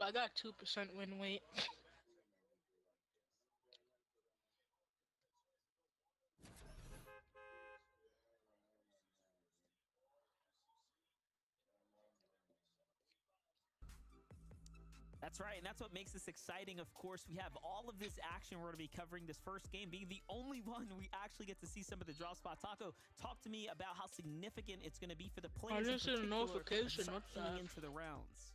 But I got 2% win weight. That's right, and that's what makes this exciting. Of course, we have all of this action we're going to be covering this first game, being the only one we actually get to see some of the drop spot. Taco, talk to me about how significant it's going to be for the I players in didn't see the particular as we notification. start What's queuing that? into the rounds.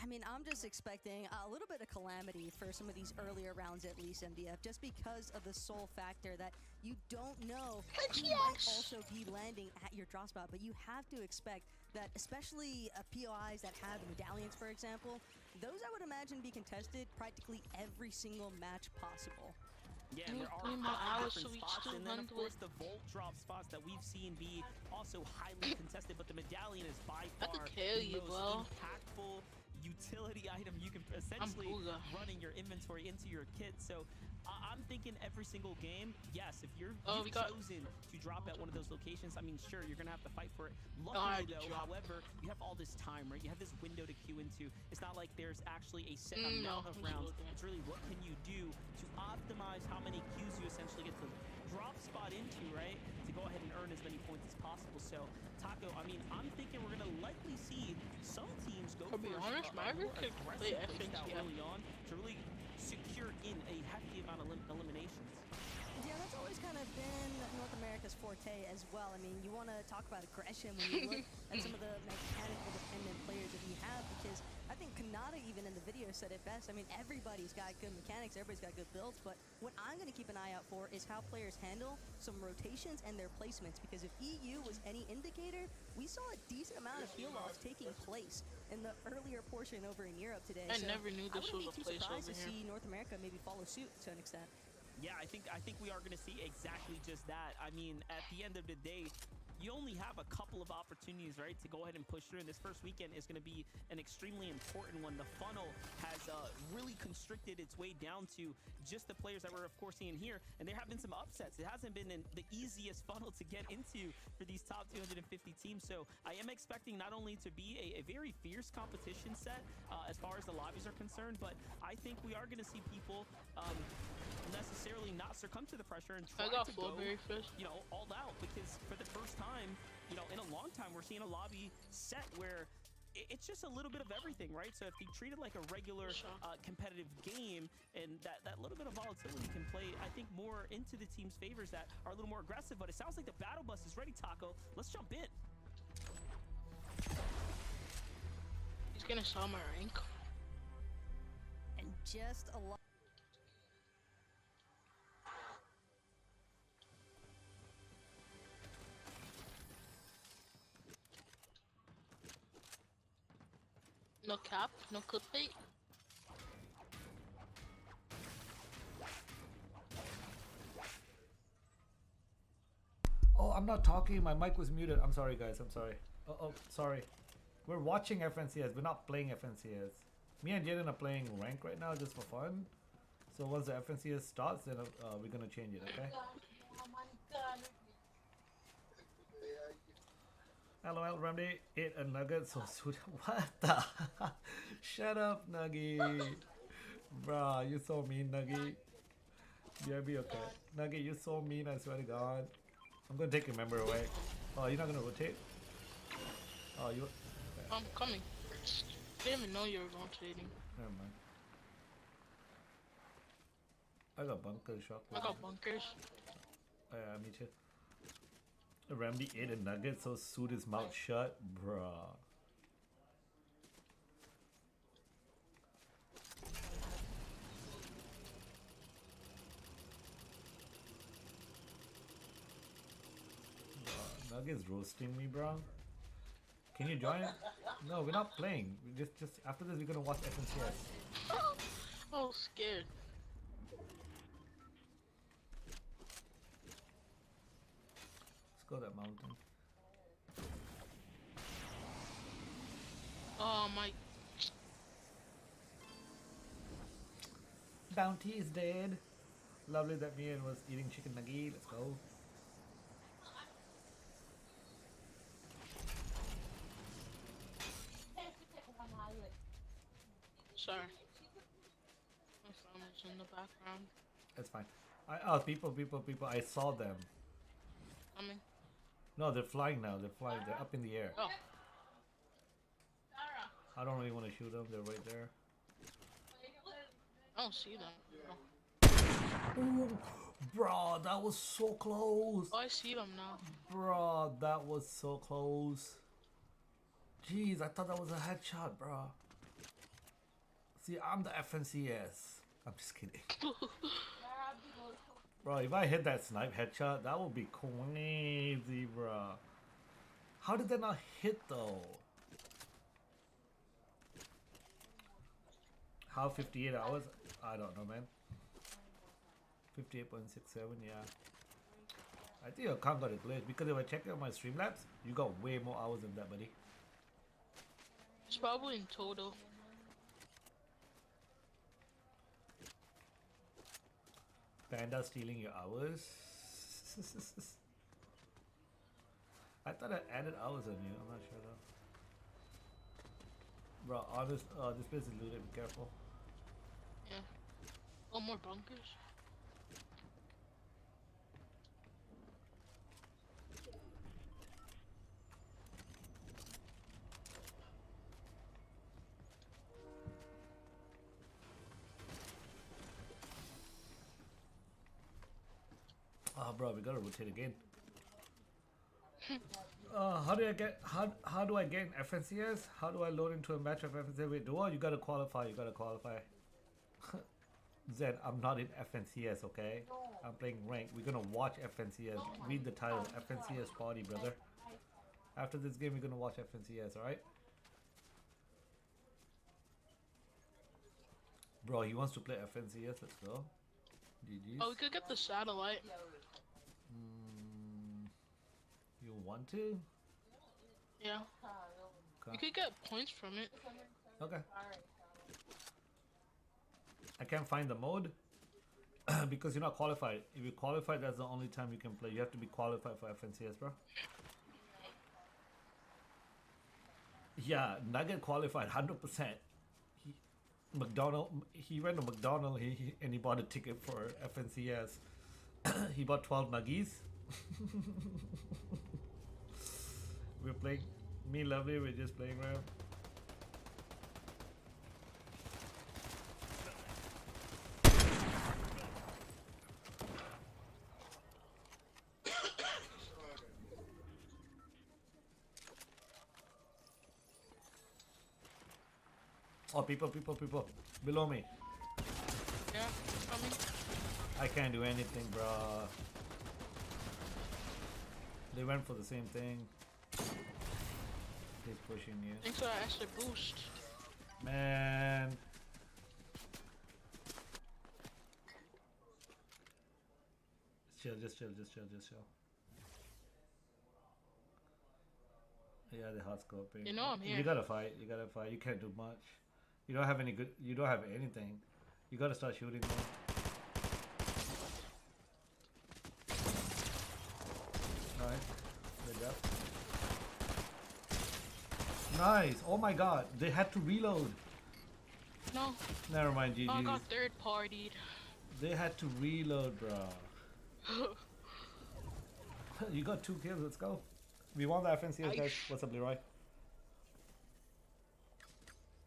I mean, I'm just expecting a little bit of calamity for some of these earlier rounds, at least, MDF, just because of the sole factor that you don't know who might also be landing at your drop spot. But you have to expect that, especially POIs that have medallions, for example, those I would imagine be contested practically every single match possible. Yeah, and there are 3 more hours different to reach spots, and then of 200. course the Volt drop spots that we've seen be also highly contested, but the medallion is by I far could kill the you, most bro. impactful utility item you can essentially Booga. running your inventory into your kit. So I'm thinking every single game, yes, if you've We got. chosen to drop at one of those locations, I mean, sure, you're gonna have to fight for it. I Luckily had to though, drop. however, you have all this time, right? You have this window to queue into. It's not like there's actually a set No, amount of it's rounds. okay. It's really what can you do to optimize how many queues you essentially get to drop spot into, right? To go ahead and earn as many points as possible. So, Taco, I mean, I'm thinking we're gonna likely see some teams go To be for honest, a Margaret more could play aggressive play style FNCF. early on to really secure in a hefty amount of eliminations. Yeah, that's always kind of been North America's forte as well. I mean, you want to talk about aggression when you look at some of the mechanical dependent players that we have, because I think Kanata even in the video said it best. I mean, everybody's got good mechanics, everybody's got good builds, but what I'm going to keep an eye out for is how players handle some rotations and their placements, because if EU was any indicator, we saw a decent amount of heal loss taking place in the earlier portion over in Europe today. I So never knew this I was wouldn't a be too place surprised over to here. see North America maybe follow suit to an extent. Yeah, I think we are going to see exactly just that. I mean, at the end of the day, you only have a couple of opportunities, right, to go ahead and push through. And this first weekend is going to be an extremely important one. The funnel has really constricted its way down to just the players that we're, of course, seeing here. And there have been some upsets. It hasn't been the easiest funnel to get into for these top 250 teams. So I am expecting not only to be a very fierce competition set as far as the lobbies are concerned, but I think we are going to see people necessarily not succumb to the pressure and try I got to go, Flowberry Fish. you know, all out, because for the first time, you know, in a long time, we're seeing a lobby set where it's just a little bit of everything, right? So if you treat it like a regular competitive game, and that little bit of volatility can play, I think, more into the team's favors that are a little more aggressive. But it sounds like the battle bus is ready, Taco. Let's jump in. He's gonna sell my rank. And just a lot. No cap, no clickbait. Oh, I'm not talking. My mic was muted. I'm sorry, guys. I'm sorry. Oh, sorry. We're watching FNCS. We're not playing FNCS. Me and Jaden are playing rank right now just for fun. So once the FNCS starts, then we're gonna change it. Okay. LOL, Remedy ate a nugget so sweet. What the? Shut up, Nuggy. Bruh, you so mean, Nuggy. You'll be okay. Nugget, you're so mean, I swear to God. I'm gonna take your member away. Oh, you're not gonna rotate? Oh, you. Okay. I'm coming. Didn't even know you were rotating. Never mind. I got bunker shock. I got bunkers. Oh, yeah, me too. Remedy ate a nugget so suit his mouth shut, bruh. Nugget's roasting me, bro. Can you join? No, we're not playing. We just after this we're gonna watch FNCS. Oh, scared. Let's go that mountain. Oh my. Bounty is dead. Lovely that Mian was eating chicken nugget. Let's go. Sorry. My phone is in the background. That's fine. Oh, people. I saw them. Coming. No, they're flying now. They're flying. They're up in the air. Oh. I don't really want to shoot them. They're right there. I don't see them. Oh. Ooh, bro, that was so close. Oh, I see them now. Bro, that was so close. Jeez, I thought that was a headshot, bro. See, I'm the FNCS. I'm just kidding. Bro, if I hit that snipe headshot, that would be crazy, bro. How did that not hit, though? How 58 hours? I don't know, man. 58.67, yeah. I think your account got a glitch because if I check out my Streamlabs, you got way more hours than that, buddy. It's probably in total. Panda stealing your hours. I thought I added hours on you. I'm not sure though. Bro, honest, this place is looted. Be careful. Yeah. Oh, more bunkers. Oh, bro, we gotta rotate again. How do I get? How do I get in FNCS? How do I load into a match of FNCS? Wait, oh, you gotta qualify. You gotta qualify. Zen, I'm not in FNCS, okay? I'm playing rank. We're gonna watch FNCS. Read the title, FNCS party, brother. After this game, we're gonna watch FNCS, alright? Bro, he wants to play FNCS. Let's go. GG's. Oh, we could get the satellite. You want to? Yeah. We could get points from it. Okay. I can't find the mode because you're not qualified. If you're qualified, that's the only time you can play. You have to be qualified for FNCS, bro. Yeah, Nugget qualified 100%. He went to McDonald and he bought a ticket for FNCS. He bought 12 nuggies. We're playing. Me, Lovely, we're just playing around. Oh, people below me. Yeah, coming. I can't do anything, bro. They went for the same thing. He's pushing you. Thanks for that extra boost. Man. Just chill. Yeah, the hot scoping. You know I'm here. You gotta fight. You can't do much. You don't have any good. You don't have anything. You gotta start shooting more. Nice. Good job. Nice. Oh my god. They had to reload. No. Never mind, GG. Oh, I got third partied. They had to reload, bro. You got 2 kills. Let's go. We won the FNCS, guys. What's up, Leroy?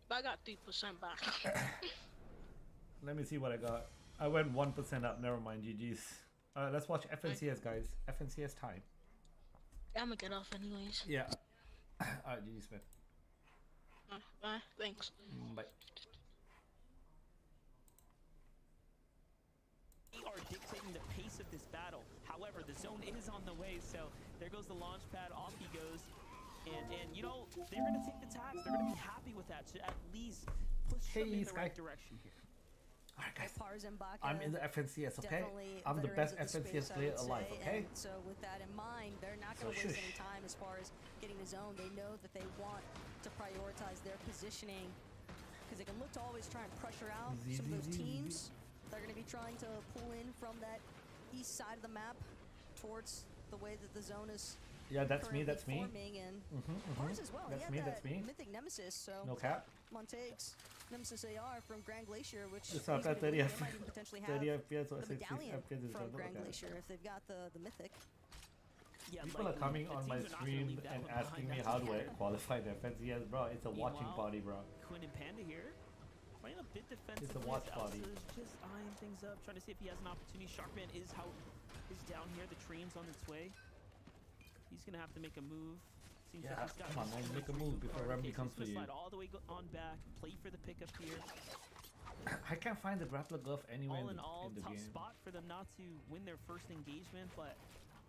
I got 3% back. Let me see what I got. I went 1% up. Never mind, GG's. Alright, let's watch FNCS, guys. FNCS time. I'm gonna get off anyways. Yeah. Alright, GG's, man. Bye. Thanks. Bye. We are dictating the pace of this battle. However, the zone is on the way, so there goes the launch pad, off he goes. And you know, they're going to take the tags. They're going to be happy with that to at least push them in the right direction here. Alright, guys. Pars and Baka I'm in the FNCS, okay? definitely I'm the veterans best of the FNCS space, I player would alive, say, okay? and so with that in mind, they're not So going to waste shush. any time as far as getting the zone. They know that they want to prioritize their positioning because they can look to always try and pressure out some of those teams. They're going to be trying to pull in from that east side of the map towards the way that the zone is Yeah, that's me, currently that's me. forming, and Pars as well. That's He me, had that's that me. mythic nemesis, so No cap. Montagues Nemesis AR from Grand Glacier, which It's not that 30 they might even potentially have 30 FPS or the 60 medallion FPS is from done. Grand Okay. Glacier if they've got the mythic. Yeah, People are likely. coming The on my teams are not gonna stream leave that and one asking me behind. how do I qualify the FNCS, bro. It's a watching Meanwhile, party, bro. Quinn and Panda here, playing a bit defensive. watch party. Just eyeing things up, trying to see if he has an opportunity. Sharkman is down here. The train's on its way. He's gonna have to make a move. Seems Yeah, like he's got come on, man, so make a much move free before card. Remedy Okay, so comes he's for gonna you. slide all the way on back, play for the pickup here. I can't find the grappler glove anywhere All in in all, the tough game. spot for them not to win their first engagement, but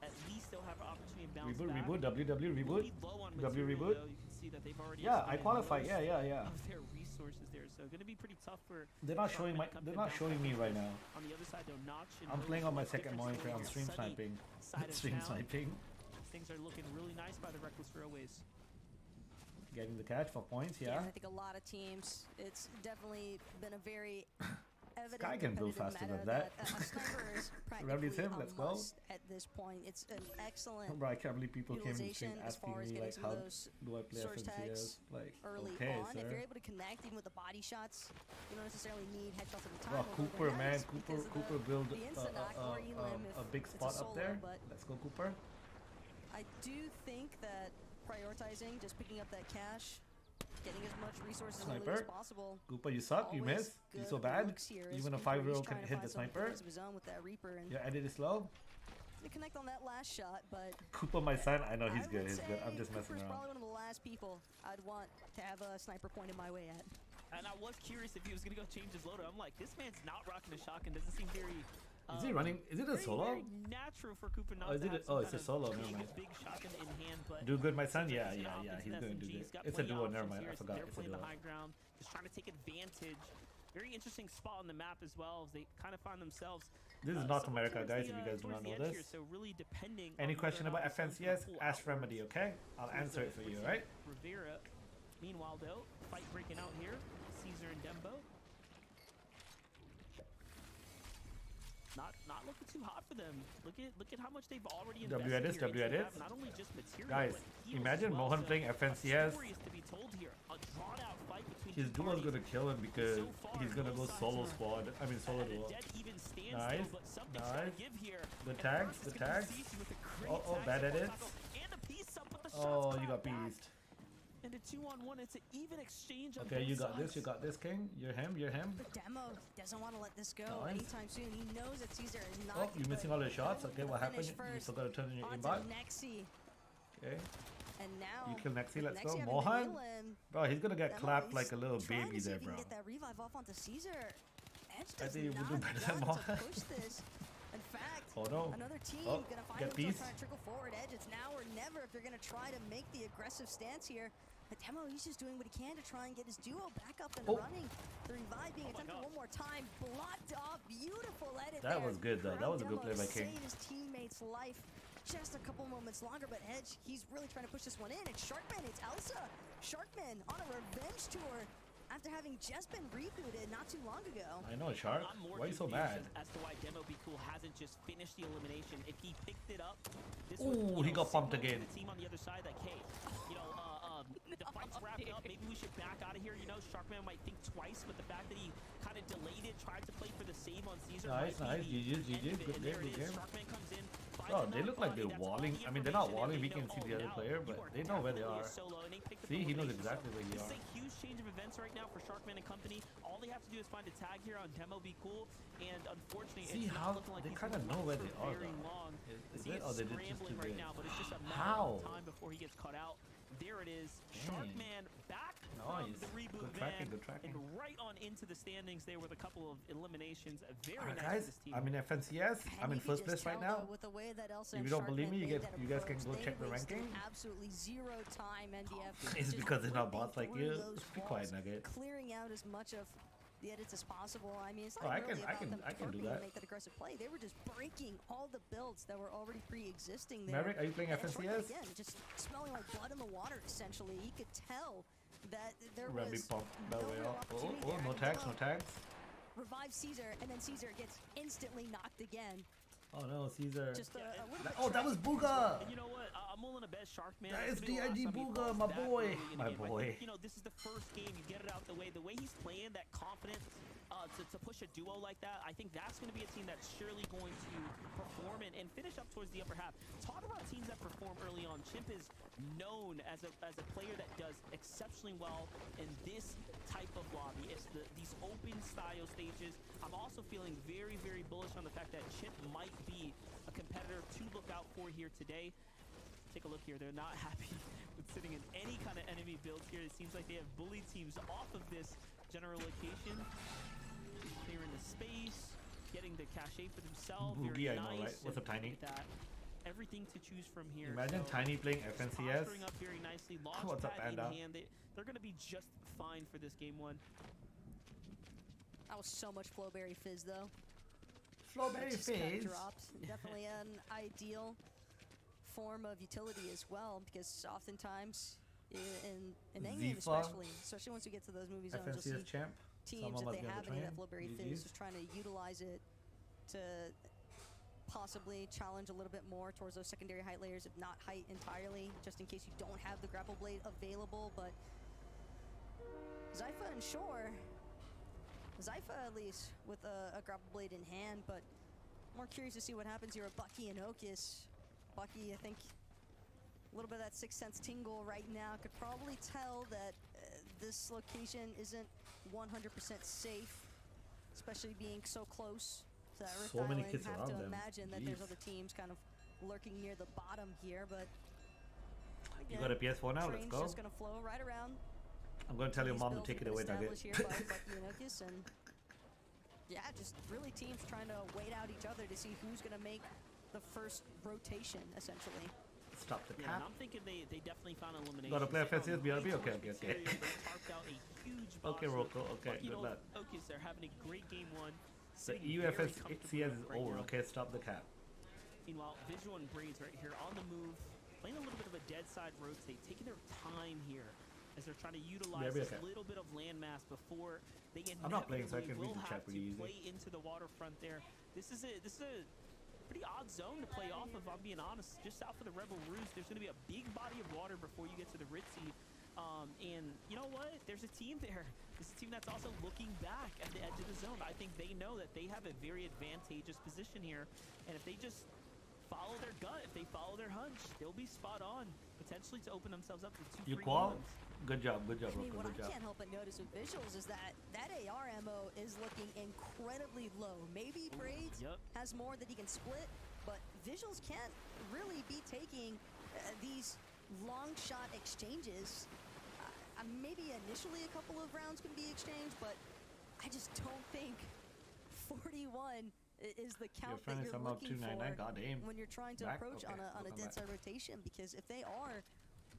at least they'll have an opportunity to bounce Reboot, back. reboot, WW Will reboot. be low on W material, reboot. though. You can see that they've already Yeah, I expended qualify. most Yeah. of their resources there, so going to be pretty tough for. They're not showing Sharkman my. to come They're to not bounce showing back me in. right now. On the other side, though, Notch and I'm Rose playing on my much second different monitor. story I'm here. stream Sunny sniping. side of Stream town. sniping. Things are looking really nice by the Reckless Railways. Getting the catch for points. Yeah. I think a lot of teams. It's definitely been a very evident Sky can build competitive faster meta than that. a sniper is Remedy's practically him, a let's go. must at this point. It's an excellent Bro, I can't believe people came in stream utilization as asking far as me getting like some how of those do I play source FNCS? tags Like early okay, on. If sir. you're able to connect even with the body shots, you don't necessarily need headshots at the time. Bro, although Cooper, they're man, nice Cooper, because of Cooper build the insta-knock or elim a if big it's a spot solo, up there. but Let's go, Cooper. I do think that prioritizing, just picking up that cash, getting as much resources and loot as Sniper. possible. Cooper, you suck. You always miss. You good so bad. looks here as Even a Cooper is 5-year-old can trying to hit find the some sniper. defense of his own with that Reaper and Your edit is slow. to connect on that last shot, but Cooper, my son. I know he's I good. would He's good. I'm say just messing Cooper's around. probably one of the last people I'd want to have a sniper pointed my way at. And I was curious if he was going to go change his loader. I'm like, this man's not rocking a shotgun. Doesn't seem very. Is he running? Is it a very, solo? very natural for Cooper not Oh, is to it have a- some oh, it's kind a solo, of never big, mind. big shotgun in hand, but Do good, my son. Yeah, He's yeah, an yeah. offensive He's gonna do SMG. good. He's got It's a plenty duo. of Never options mind. here, I so forgot. they're It's a playing the duo. high ground, just trying to take advantage. Very interesting spot on the map as well. As they kind of find themselves. This is North somewhat America, towards guys. the, If you guys do towards not the know edge this. Here, so really depending Any on question whether or about not the Suns FNCS? can pull Ask outwards. Remedy, okay? I'll answer it for you, right? Rivera. Meanwhile, though, fight breaking out here. Caesar and Dembo. Not looking too hot for them. Look at how much they've already invested W edits, here. W Into edits. Not only just material, Guys, but heals imagine as well. Mohan So playing a FNCS. story is to be told here. A drawn-out fight between His two duo's parties. gonna kill him because So far, he's gonna go both sides solo are squad. I mean solo at a duo. dead even standstill, Nice, but something's gotta nice. give here. The And tags, first the is gonna be tags. Cici with a great Oh, tag bad support edits. tackle and a piece up, but the Oh, shots you got clap back. beast. And a 2-on-1, it's an even exchange on Okay, both you got this. sides. You got this, King. You're him. You're him. The demo doesn't want to let this go Nice. anytime soon. He knows that Caesar is not. Oh, you're missing all your shots. Okay, what happened? Finish You first. forgot to turn on your Onto aimbot. Nexi, Okay. and now You kill Nexi. with Let's go. Nexi having to Mohan. heal him, Bro, he's gonna get Demo clapped is like a little trying baby to see there, if he bro. can get that revive off onto Caesar. Edge I does think he would do not better than want to Mohan. push this. In fact, Oh no. another team Oh, gonna find get themselves beast. trying to trickle forward. Edge, it's now or never if they're gonna try to make the aggressive stance here. But Demo, he's just doing what he can to try and get his duo back up and Oh. running. The revive being Oh my attempted God. one more time, blocked off. Beautiful edit That there. was good, though. That From was a good Demo play by to King. save his teammate's life just a couple moments longer, but Edge, he's really trying to push this one in. It's Sharkman, it's Elsa. Sharkman on a revenge tour after having just been rebooted not too long ago. I know, Shark. I'm more Why are you so confused mad? as to why Demo Be Cool hasn't just finished the elimination. If he picked it up, this Ooh, would, you he know, got pumped signal to again. the team on the other side like, hey, you know, the fight's wrapped up. Maybe we should back out of here. You know, Sharkman might think twice, but the fact that he kind of delayed it, tried to play for the save on Caesar. Nice, might nice. be the GG's, end of it. good And game, there good it is. game. Sharkman comes in, finds Bro, a they knock look like body. they're That's all walling. the I mean, they're not information, walling. and We they can know, see the oh, other now player, you but are they know where they definitely a are. solo, and they picked up See, the he knows elimination. exactly where This you is are. a huge change of events right now for Sharkman and company. All they have to do is find a tag here on Demo Be Cool, and unfortunately, See it's how not looking like they he's kinda gonna know where last they for are, very though. long. Is He it? is Or they did just scrambling too right big? now, but it's just a matter How? of time before he gets cut out. There it is, Dang. Sharkman back from Nice. the reboot Good tracking, van good tracking. and right on into the standings there with a couple of eliminations. Very Alright, nice guys. of this team. I'm in FNCS. And I'm in you can first just place right tell, now. though, with the way that Elsa If and you don't believe me, Sharkman you made that guys can approach, go they check the wasted ranking. Absolutely zero time, NDF. It's just because they're not ripping bots like through you. those Be quiet, walls, Nugget. Clearing out as much of the edits as possible. I mean, it's Oh, not I really can- I about can- them I can do twerping that. to make that aggressive play. They were just breaking all the builds that were already pre-existing there. Maverick, are you playing And Sharkman, FNCS? again, just smelling like blood in the water, essentially. He could tell that there Remedy was pump that no way real out. Oh, opportunity oh, there. no And tags, no Demo tags. revives Caesar, and then Caesar gets instantly knocked again. Oh no, Caesar. Just a little bit Oh, that was tragic. Booga! And you know what? I'm willing to bet Sharkman. That that's is gonna be the last DID time he Booga, falls my back boy. early in the My game. I boy. think, you know, this is the first game. You get it out the way. The way he's playing, that confidence to push a duo like that, I think that's going to be a team that's surely going to perform and finish up towards the upper half. Talk about teams that perform early on. Chimp is known as a player that does exceptionally well in this type of lobby. It's these open style stages. I'm also feeling very, very bullish on the fact that Chimp might be a competitor to look out for here today. Take a look here. They're not happy with sitting in any kind of enemy build here. It seems like they have bullied teams off of this general location. Clearing the space, getting the cache for themselves. Boogie, Very I know, nice. right? What's up, And Tiny? look at that. Everything to choose from here. Imagine So Tiny playing just FNCS. posturing up very nicely. What's up, Launchpad in Panda? hand. They're going to be just fine for this game one. That was so much Flowberry Fizz, though. Flowberry Just kinda Fizz. dropped. Definitely an ideal form of utility as well, because oftentimes in endgame Zifa, especially once you get to those movie zones, you'll FNCS see champ. teams Someone if must they be on have the any of train. that Flowberry GG's. Fizz, just trying to utilize it to possibly challenge a little bit more towards those secondary height layers, if not height entirely, just in case you don't have the grapple blade available. But Zypha and Shore, Zypha at least with a grapple blade in hand, but more curious to see what happens here with Bucky and Okus. Bucky, I think, a little bit of that Sixth Sense tingle right now. Could probably tell that this location isn't 100% safe, especially being so close to that Rift So many Island. kids Have around to them. imagine that there's Jeez. other teams kind of lurking near the bottom here, but You again, got a PS4 now? Let's train's go. just gonna flow right around. I'm going to tell your These mom to builds take have it away, been Nugget. established here by Bucky and Okus, and yeah, just really teams trying to wait out each other to see who's gonna make the first rotation, essentially. Stop the Yeah, and cap. I'm thinking they definitely found elimination. Gotta play They found FNCS way BRB? too Okay, much okay, okay. material. They tarped out a huge boss. Okay, Rocco. Okay, Bucky good and luck. Okus, they're having a great game one. The sitting very comfortably EUFS is right over. now. Okay, stop the cap. Meanwhile, Visual and Braids right here on the move, playing a little bit of a dead side rotate, taking their time here as they're trying to utilize Yeah, this okay. little bit of landmass before they I'm not playing, so I inevitably can read will the have chat pretty to easy. play into the waterfront there. This is a pretty odd zone to play off of, I'm being honest. Just south of the Rebel Roost, there's going to be a big body of water before you get to the Ritzy. And you know what? There's a team there. This is a team that's also looking back at the edge of the zone. I think they know that they have a very advantageous position here. And if they just follow their gut, if they follow their hunch, they'll be spot on, potentially to open themselves up with 2 You free qual? ones. Good job, I mean, Rocco. what Good I job. can't help but notice with visuals is that AR ammo is looking incredibly low. Maybe Braids Yep. has more that he can split, but visuals can't really be taking these long shot exchanges. Maybe initially a couple of rounds can be exchanged, but I just don't think 41 is the count that friend is you're somehow looking 299. for God damn. when you're trying to Back? approach Okay, on a welcome dead back. side rotation, because if they are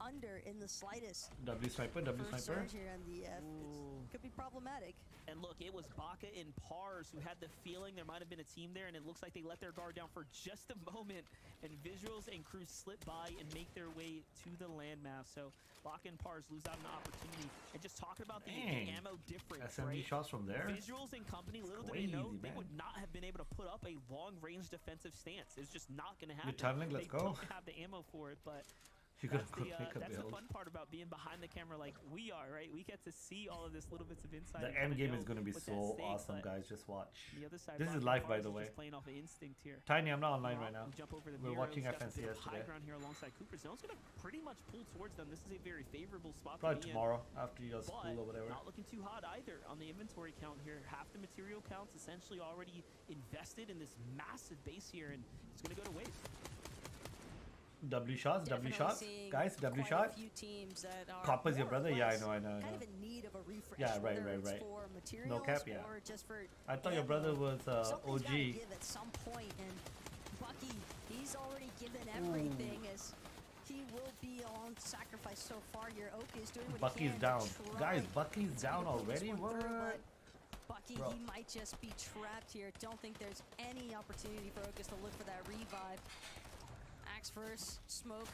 under in the slightest W sniper, W first sniper. surge here on the F, Ooh. could be problematic. And look, it was Baka and Pars who had the feeling there might have been a team there, and it looks like they let their guard down for just a moment, and Visuals and Crew slip by and make their way to the landmass. So Baka and Pars lose out on an opportunity. And just talking about the Dang. ammo difference, SMG right? shots from there. Visuals and company, little did they know, Crazy, they man. would not have been able to put up a long-range defensive stance. It's just not going to happen. You're tunneling, let's they go. don't have the ammo for it, but You gotta that's go the, make a that's the build. fun part about being behind the camera like we are, right? We get to see all of this little bits of insight. The and end kinda game is know gonna be what's so at stake, awesome, but guys. Just watch. The other side, This is Baka live, by Pars the is way. just playing off of instinct here. Tiny, I'm not online Well, right now. we jump over the We're mirror. watching It's got a bit of FNCS high today. ground here alongside Cooper. Zone's gonna pretty much pull towards them. This is a very favorable spot Probably to be tomorrow after your in. school But or whatever. not looking too hot either on the inventory count here. Half the material count's essentially already invested in this massive base here, and it's gonna go to waste. W shots, W Definitely shots, seeing guys. W quite shot. a few teams that are Copper's your more or brother? Yeah, I less know, I know, I kind know. of in need of a refresh. Yeah, right, whether right, it's right. For materials cap, yeah. or just for I thought your ammo. brother was Something's gotta OG. give at some point, and Bucky, he's already given everything as he will be on sacrifice so far here. Oak is doing what Bucky's he can down. to try Guys, Bucky's to down pull this already? one through, What? but Bucky, Bro. he might just be trapped here. Don't think there's any opportunity for Okus to look for that revive. Axe first, smoke,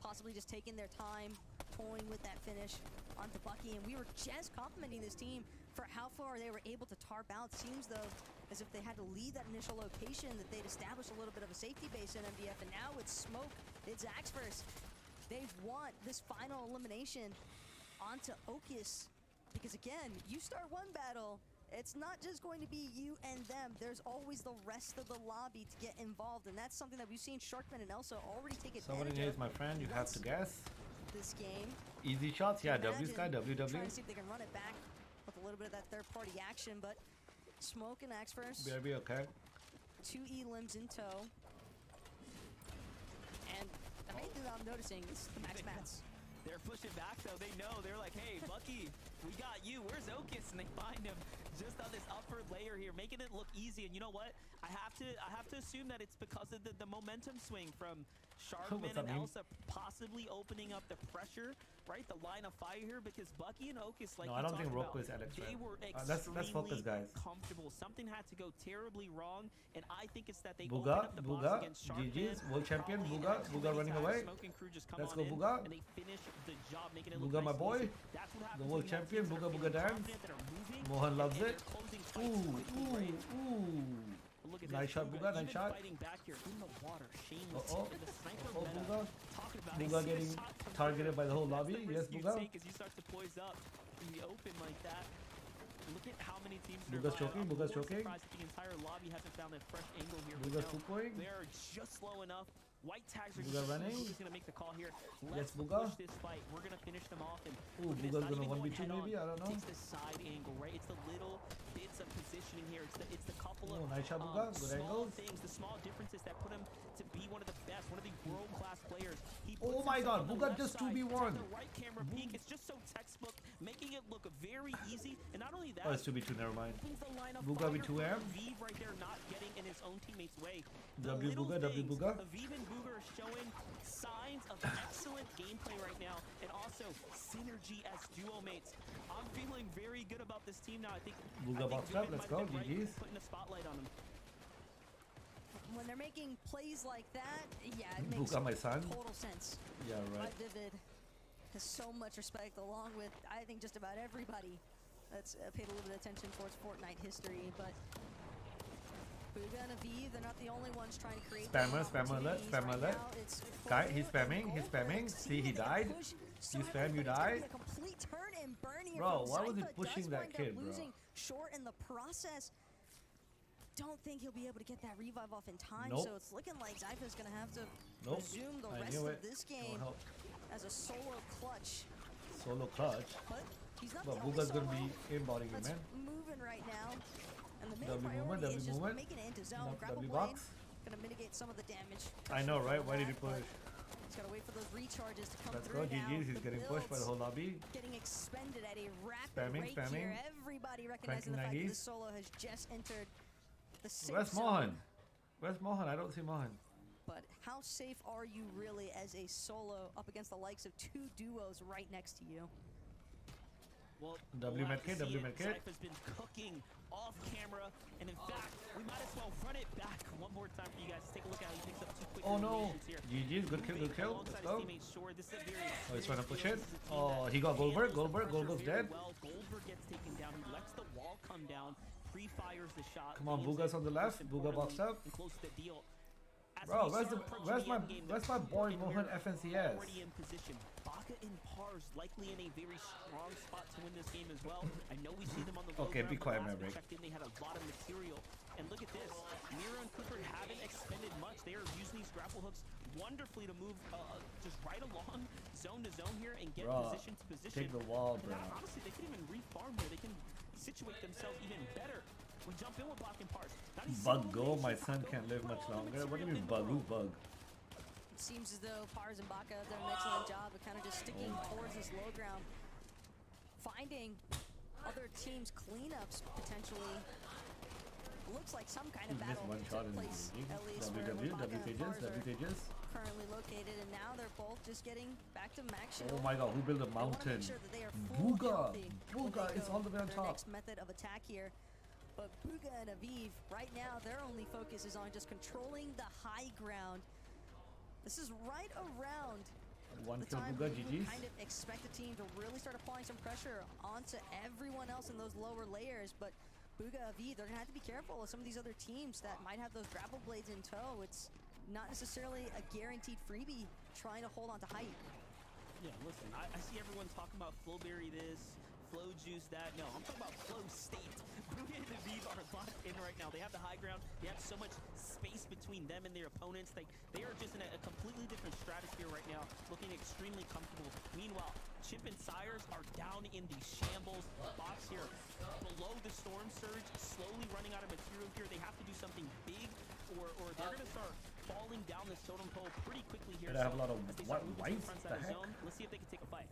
possibly just taking their time, toying with that finish onto Bucky. And we were just complimenting this team for how far they were able to tarp out. Seems though as if they had to leave that initial location, that they'd established a little bit of a safety base in MDF, and now it's Smoke, it's Axe first. They want this final elimination onto Okius, because again, you start one battle, it's not just going to be you and them. There's always the rest of the lobby to get involved, and that's something that we've seen Sharkman and Elsa already take advantage Somebody here of. is my friend, you have to guess. This game. Easy shots, yeah, W Imagine Sky, W. trying to see if they can run it back with a little bit of that third-party action, but Smoke and Axe first. BRB, okay. 2 limbs in tow. And the main thing that I'm noticing is the Max Mats. They're pushing back though. They know. They're like, hey, Bucky, we got you. Where's Okius? And they find him just on this upper layer here, making it look easy. And you know what? I have to assume that it's because of the momentum swing from Sharkman and Elsa possibly opening up the pressure, right? The line of fire here, because Bucky and Okius, like no, I don't think Roku is Alex. they were let's focus, guys. comfortable. Something had to go terribly wrong, and I think it's that they Buga, opened up the box against Sharkman. GG's, world champion, probably Buga, had too Buga many running times. away. Smoke and crew just come Let's on go, in, Buga. and they finish the job, making it look Buga, nice my and boy. easy. That's what happens The when world you have champion, teams that Buga, are Buga feeling dance. confident, that are moving, Mohan loves and it. they're closing fights Ooh, quickly, right? ooh. Look at Nice this, shot, Buga, nice even shot. fighting back here in the water, shameless. Uh-oh. And the sniper Oh, meta, Buga. talking about Buga it. getting See the shot from targeted by the whole That's lobby. the Yes, risk you Buga. take as you start to poise up in the open like that. Look at how many teams Buga's survive. choking, I'm Buga's more choking. surprised that the entire lobby hasn't found a fresh angle here. Buga's No, two-point. they're just slow enough. White tags are Buga just running. Buga's gonna make the call here. Yes, Let's Buga. push this fight. We're gonna finish them off. And Ooh, look at this, Buga's not gonna even 1v2 going maybe, I don't know. Takes the side angle, right? It's the little bits of positioning here. It's the couple Oh, of nice shot, Buga. Good small angles. things, the small differences that put him to be one of the best, one of the world-class players. He Oh puts my himself God, on the Buga left just side, 2v1. it's at the right camera peek. It's just so textbook, making it look very easy. And not only that, Oh, it's 2v2, never mind. opens the line of Buga fire with for 2M. Aviv right there, not getting in his own teammate's way. W Little Buga, W things, Buga. Aviv and Buga are showing signs of excellent gameplay right now, and also synergy as duo mates. I'm feeling very good about this team now. I think Buga box Vivid trap, let's might go, have been right GG's. putting a spotlight on him. When they're making plays like that, yeah, it makes Buga, my son. total sense. Yeah, My right. Vivid has so much respect, along with, I think, just about everybody that's paid a little bit of attention towards Fortnite history. But Buga and Aviv, they're not the only ones trying to create Spammer, those spammer alert, opportunities. spammer Right alert. now, it's Guy, Fortnite he's and spamming, he's Goldberg spamming. See, he seeing that died. push so You spam, heavily, you but it's gonna die. be a complete turn and burn here Bro, from why was he Zypha. pushing Does that wind up kid, bro? losing short in the process. Don't think he'll be able to get that revive off in time, Nope. so it's looking like Zypha's gonna have to Nope. resume the I rest knew of it. this No game help. as a solo clutch. Solo clutch. But he's not But the only Buga's gonna solo be aimbotting him, that's man. moving right now. And the main W movement, priority W is just movement. making it into zone. No, Grapple W blade, box. gonna mitigate some of the damage. I know, right? Why did he But push? He's gotta wait for those recharges to come Let's through go, now. GG's. He's The getting pushed by the builds whole lobby. getting expended at a rapid Spamming, rate spamming. here. Everybody recognizing the fact that 90s. this solo has just entered the safe Where's zone. Mohan? Where's Mohan? I don't see Mohan. But how safe are you really as a solo up against the likes of two duos right next to you? Well, W we'll have to medkit, see W it. medkit. Zypha's been cooking off camera, and in fact, we might as well run it back one more time for you guys. Take a look at how he picks up two quick Oh no. eliminations here. GG's. Good kill, good kill. Alongside Let's his go. teammates, sure, this is a very Oh, he's trying to push it. experienced team Oh, that he got Goldberg. handles the Goldberg. pressure Goldberg's very dead. Well. Goldberg gets taken down. He lets the wall come down, pre-fires the shot. Come on, nails Buga's it, on the most left. Buga boxed importantly, up. and closes the deal. As Bro, we where's start the approaching where's the my end game, where's the my four boy in Mohan here FNCS? already in position. Baka and Pars likely in a very strong spot to win this game as well. I know we see them on the low Okay, ground, be but quiet, last we Maverick. checked in, they had a lot of material. And look at this. Mira and Cooper haven't expended much. They are using these grapple hooks wonderfully to move just right along zone to zone here and get Bruh, position to position. take the wall, And bro. honestly, they can even refarm here. They can situate themselves even better. We jump in with Bak and Pars. Not a Bug single go, my elimination. son Bak can't go live for much all the longer. What do you material mean in the bug? Who world. bug? It seems as though Pars and Baka have done an excellent job of kind of just sticking towards this low ground, finding other teams' cleanups potentially. Looks like some kind of He missed battle one shot took in place, the at least W, where W, Baka W and pages, Pars W are pages. currently located, and now they're both just getting back to max shield. Oh my god, who built a They wanna mountain? make sure that they are full Buga! healthy when Buga they is go all the way on their top. next method of attack here. But Buga and Aviv, right now, their only focus is on just controlling the high ground. This is right around One the kill time Booga, we would GG's. kind of expect the team to really start applying some pressure onto everyone else in those lower layers, but Booga V, they're gonna have to be careful with some of these other teams that might have those grapple blades in tow. It's not necessarily a guaranteed freebie trying to hold on to height. Yeah, listen, I see everyone talking about Flowberry this, Flow Juice that. No, I'm talking about Flow State. Booga and Aviv are locked in right now. They have the high ground. They have so much space between them and their opponents. They are just in a completely different stratosphere right now, looking extremely comfortable. Meanwhile, Chip and Sires are down in the shambles box here. Below the Storm Surge, slowly running out of material here. They have to do something big or they're going to start falling down the totem pole pretty quickly here. But I have a lot of as they start moving to whites. front The side of heck? zone, let's see if they can take a fight.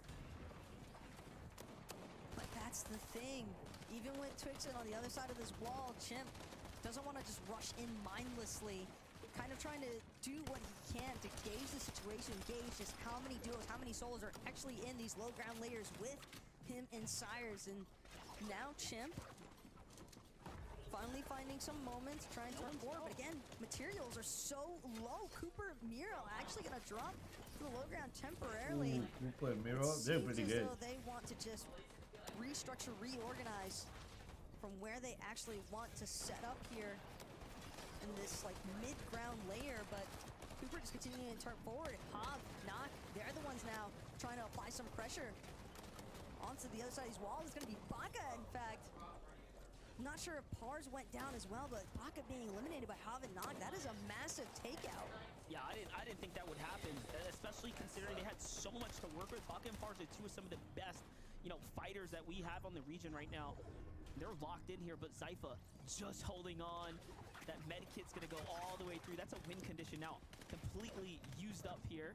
But that's the thing. Even with Twixen on the other side of this wall, Chimp doesn't want to just rush in mindlessly. Kind of trying to do what he can to gauge the situation, gauge just how many duos, how many solos are actually in these low ground layers with him and Sires. And now Chimp finally finding some moments, trying to turn forward. But again, materials are so low. Cooper Miro actually going to drop to the low ground temporarily. Ooh, Cooper and Miro, they're pretty Seems as good. though they want to just restructure, reorganize from where they actually want to set up here in this like mid-ground layer, but Cooper just continuing to turn forward. Hob, Knock, they're the ones now trying to apply some pressure onto the other side of these walls. It's going to be Baka, in fact. Not sure if Pars went down as well, but Baka being eliminated by Hob and Knock, that is a massive takeout. Yeah, I didn't think that would happen, especially considering they had so much to work with. Baka and Pars are two of some of the best, fighters that we have on the region right now. They're locked in here, but Zypha just holding on. That med kit's gonna go all the way through. That's a win condition now. Completely used up here.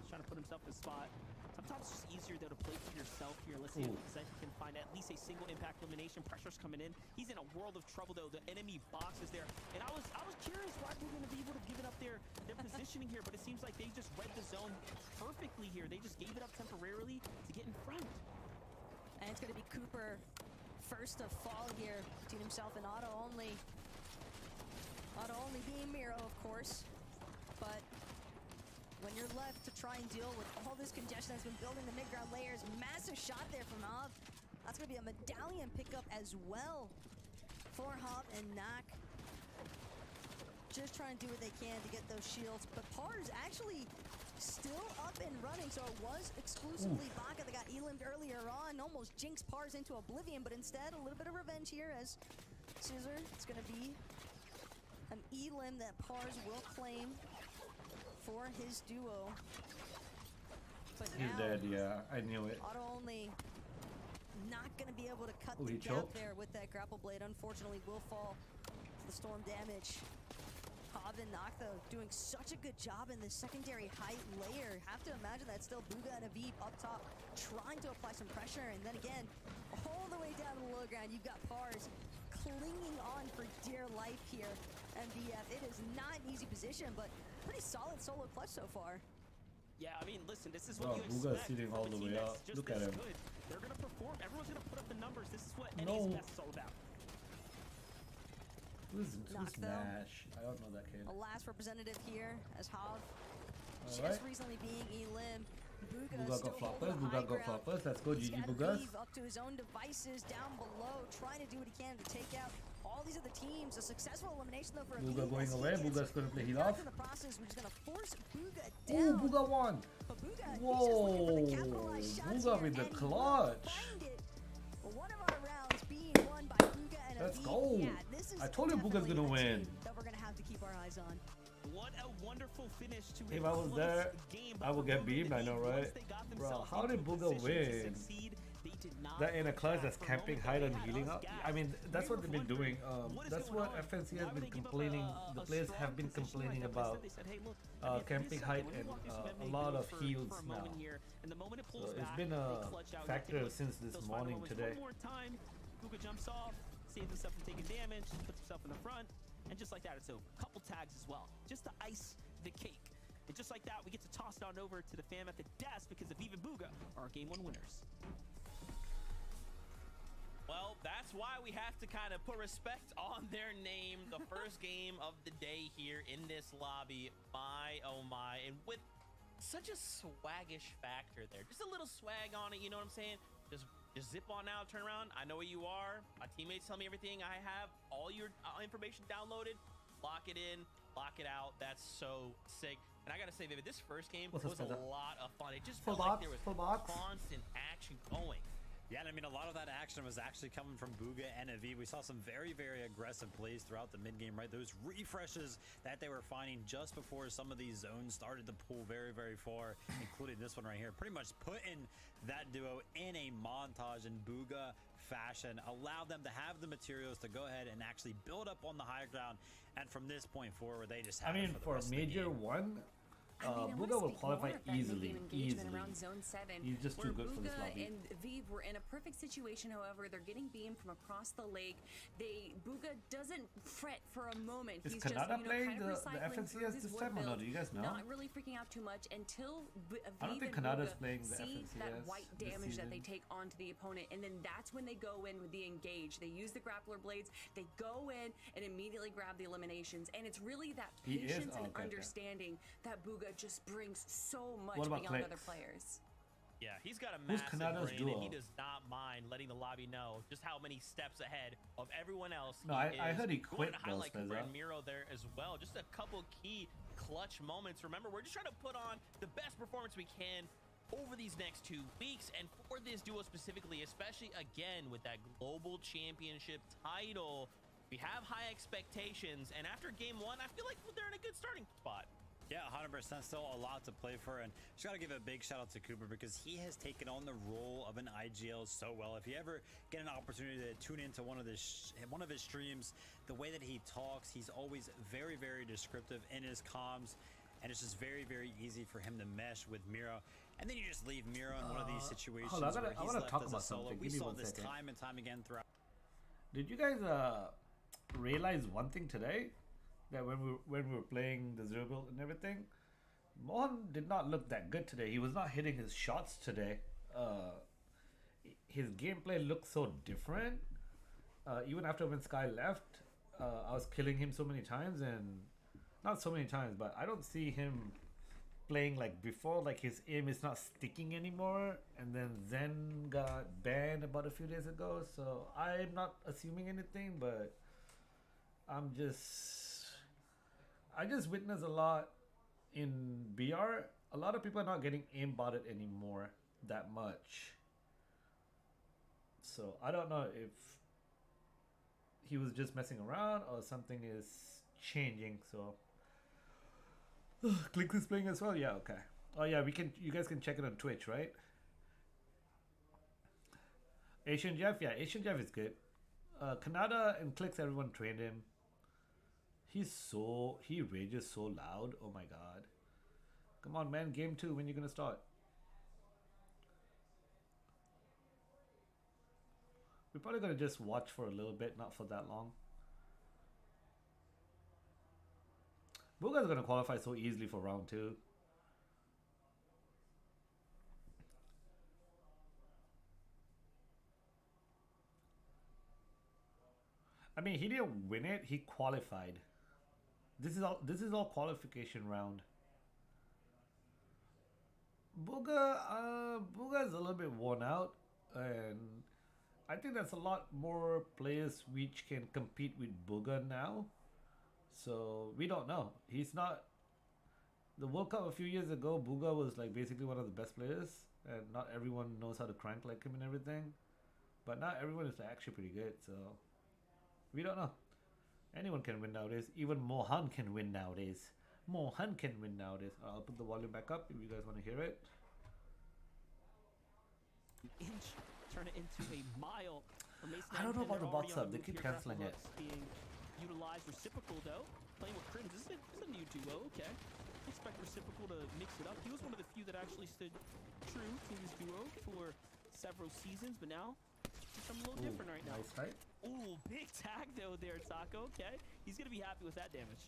Just trying to put himself in a spot. Sometimes it's just easier though to play for yourself here. Let's see if Zypha can find at least a single impact elimination. Pressure's coming in. He's in a world of trouble though. The enemy box is there. And I was curious why we're gonna be able to give it up their positioning here, but it seems like they just read the zone perfectly here. They just gave it up temporarily to get in front. And it's going to be Cooper first to fall here, between himself and Auto only. Auto only being Miro, of course. But when you're left to try and deal with all this congestion that's been building the mid-ground layers, massive shot there from Hob. That's going to be a medallion pickup as well for Hob and Knock. Just trying to do what they can to get those shields. But Pars actually still up and running, so it was exclusively Baka that got elimed earlier on. Almost jinxed Pars into oblivion, but instead a little bit of revenge here as Scissor. It's going to be an elim that Pars will claim for his duo. But He's now, dead, yeah. I knew it. Auto only not going to be able to cut Oh, the he gap choked? there with that grapple blade. Unfortunately, will fall to the storm damage. Hob and Knock, though, doing such a good job in the secondary height layer. Have to imagine that's still Booga and Aviv up top trying to apply some pressure. And then again, all the way down to the low ground, you've got Pars clinging on for dear life here. MDF, it is not an easy position, but pretty solid solo clutch so far. Yeah, I mean, listen, this is what Wow, you Booga's expect sitting from all a the team way that's up. just Look at this him. good. They're going to perform. Everyone's going to put up the numbers. This is what No. NA's best is all about. Who's Knock, though. Smash? I don't know that kid. A last representative here as Hob just Alright. recently being elim. Booga Booga still got holding floppers. the Booga high got ground. floppers. Let's go, He's GG got Boogas. Aviv up to his own devices down below, trying to do what he can to take out all these other teams. A successful elimination though for Booga Aviv going as he away. gets Booga's gonna play heal knocked off. in the process, which is going to force Booga Oh, down. Booga won. But Booga, he's just Whoa. looking for the capitalized shots Booga here, with the and he will clutch. find it. But one of our rounds being won by Booga and Let's Aviv. go. Yeah, this is I told you Booga's definitely gonna a win. team that we're going to have to keep our eyes on. What a wonderful finish to If a I was close there, game. I would get beamed, I know, right? Once they got Bro, themselves how into did a Booga position to win? succeed, they did not That in a look class back. that's For a camping moment, high they and had healing us up. gassed. I mean, that's We what were they've been doing. wondering, what is That's going what on? FNC Why has would been they give up complaining. The a players strong have been position complaining like that? about. Instead, they said, hey, look, I mean, Camping this height second, let me and, walk through some a MMA lot builds of for heals a moment now. here. And the moment it So pulls it's back, been they a clutch out. factor Take a look. since this Those final morning moments. today. One more time, Booga jumps off, saves himself from taking damage, puts himself in the front, and just like that, it's over. Couple tags as well, just to ice the cake. And just like that, we get to toss it on over to the fam at the desk because Aviv and Booga are our Game 1 winners. Well, that's why we have to kind of put respect on their name. The first game of the day here in this lobby. My, oh my. And with such a swaggish factor there. Just a little swag on it, you know what I'm saying? Just zip on out, turn around. I know where you are. My teammates tell me everything. I have all your information downloaded. Lock it in, lock it out. That's so sick. And I gotta say, Vivid, this first game was a lot of fun. It just felt like there was constant action going. Yeah, and I mean, a lot of that action was actually coming from Bugha and Aviv. We saw some very, very aggressive plays throughout the mid-game, right? Those refreshes that they were finding just before some of these zones started to pull very, very far, including this one right here. Pretty much putting that duo in a montage in Bugha fashion, allowed them to have the materials to go ahead and actually build up on the high ground. And from this point forward, they just have for Major 1, Bugha will qualify easily. Around zone 7, he's just too good for this lobby. and Aviv were in a perfect situation. However, they're getting beamed from across the lake. Bugha doesn't fret for a moment. Is He's Canada just playing kind of the recycling through FNCS his this wood time or no? build, Do you guys know? not really freaking out too much until I don't Aviv think and Canada's Bugha playing the see that FNCS white this damage that they season. take onto the opponent, and then that's when they go in with the engage. They use the grappler blades. They go in and immediately grab the eliminations, and it's really that He is? patience Oh, and okay. understanding that Bugha just brings so much What about beyond Clicks? other players. Yeah, he's got a Who's massive Canada's brain, and duo? he does not mind letting the lobby know just how many steps ahead of everyone else. No, he I is. heard he We quit wanted to though, highlight Cooper Spezza. and Miro there as well. Just a couple key clutch moments. Remember, we're just trying to put on the best performance we can over these next 2 weeks, and for this duo specifically, especially again with that global championship title, we have high expectations. And after game 1, I feel like they're in a good starting spot. Yeah, 100%. Still a lot to play for, and just got to give a big shout out to Cooper because he has taken on the role of an IGL so well. If you ever get an opportunity to tune into one of his streams, the way that he talks, he's always very, very descriptive in his comms, and it's just very, very easy for him to mesh with Miro. And then you just leave Miro in one of these situations hold on, where I he's wanna left talk as a about solo. something. We Give me saw one this second. time and time again throughout. Did you guys realize one thing today? That when we were playing the zero build and everything, Mohan did not look that good today. He was not hitting his shots today. His gameplay looked so different. Even after when Sky left, I was killing him so many times, and not so many times, but I don't see him playing like before. Like his aim is not sticking anymore. And then Zen got banned about a few days ago, so I'm not assuming anything, but I just witnessed a lot in BR. A lot of people are not getting aimbotted anymore that much. So I don't know if he was just messing around or something is changing. So Click is playing as well. Yeah, okay. Oh yeah, you guys can check it on Twitch, right? Asian Jeff, yeah, Asian Jeff is good. Canada and Clicks, everyone trained him. He rages so loud. Oh my god. Come on, man. Game 2, when you gonna start? We're probably gonna just watch for a little bit, not for that long. Bugha's gonna qualify so easily for round 2. I mean, he didn't win it. He qualified. This is all qualification round. Bugha's a little bit worn out, and I think there's a lot more players which can compete with Bugha now. So we don't know. He's not. The World Cup a few years ago, Bugha was like basically one of the best players, and not everyone knows how to crank like him and everything. But now everyone is actually pretty good. So we don't know. Anyone can win nowadays. Even Mohan can win nowadays. Mohan can win nowadays. I'll put the volume back up if you guys want to hear it. Inch, turn it into a mile. I don't know about the box up. They keep canceling it. Being utilized. Reciprocal though, playing with Crims. This is a new duo. Okay, expect Reciprocal to mix it up. He was one of the few that actually stood true to his duo for several seasons, but now something a little different right now. Nice fight. Ooh, big tag though there, Taco. Okay, he's gonna be happy with that damage.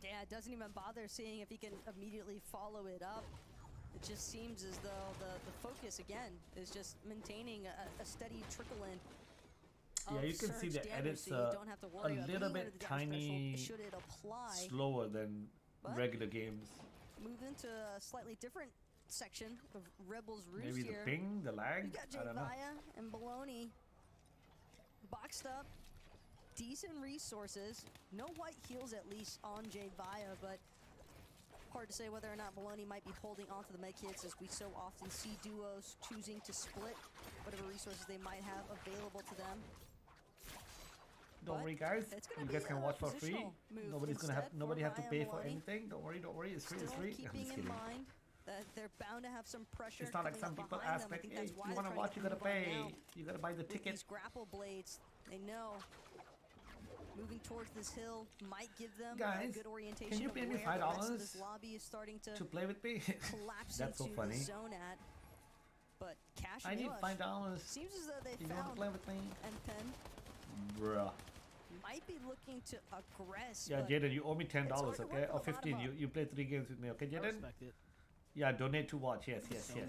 Yeah, doesn't even bother seeing if he can immediately follow it up. It just seems as though the focus again is just maintaining a steady trickle in. Yeah, you can see the edits so you don't have to worry a about little being under bit the damage threshold tiny should it apply. slower than But regular games. move into a slightly different section of Rebels Roost Maybe the here. ping, the lag. You got I don't know. Vaya and Baloney boxed up. Decent resources. No white heals at least on Jade Vaya, but hard to say whether or not Baloney might be holding onto the med kits, as we so often see duos choosing to split whatever resources they might have available to them. Don't worry, guys. You guys can watch for free. Nobody have to pay for anything. Don't worry. It's free. It's free. I'm Keeping just in kidding. mind that they're bound to have some pressure. It's not like some coming up people behind ask them. I like, think hey, that's why you want to they're watch, you trying gotta to move on pay. now. You gotta buy the With ticket. these grapple blades, they know moving towards this hill might give them a Guys, good orientation. can you of pay me where the rest of $5 this lobby is starting to to play with me? collapse That's so into funny. the zone at. But Cash I and need Rush $5. seems as though they You want to found play with me? Pen Bruh. might be looking to aggress. Yeah, but Jaden, you owe me $10, hard to okay? work Or with a lot of 15. them. You play 3 games with me, okay, I Jaden? respect it. Yeah, donate to watch. Yes. So no.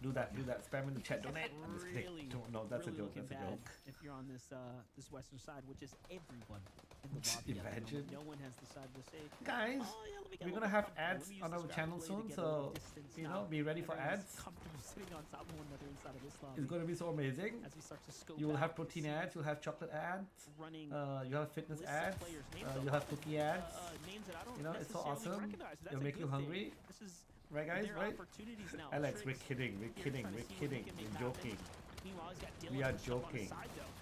Do that. Spam in the chat. Donate. I'm just kidding. Really, No, that's a really joke. looking That's a bad joke. if you're on this this western side, which is everyone in the lobby. at the Imagine. moment. No one has decided to say, Guys, oh, yeah, let me get we're a gonna little have comfortable. ads Let me use on this our grapple channel blade to soon, get a little so distance you now. know, be ready for Everyone's ads. comfortable sitting on top of one another inside of this lobby. It's gonna be so amazing. As we start to scope You will out have protein ads. You'll have chocolate ads. running You'll have fitness lists of ads. players' names You'll up. have cookie ads. Names that I don't You know, it's so necessarily awesome. recognize. That's It'll a make you good hungry. thing. This is Right, guys? their Right? opportunities now. Alex, we're Tricks kidding. here trying to see what they can make We're happen. joking. Meanwhile, he's got Dylan We are pushed up on the joking. side, though.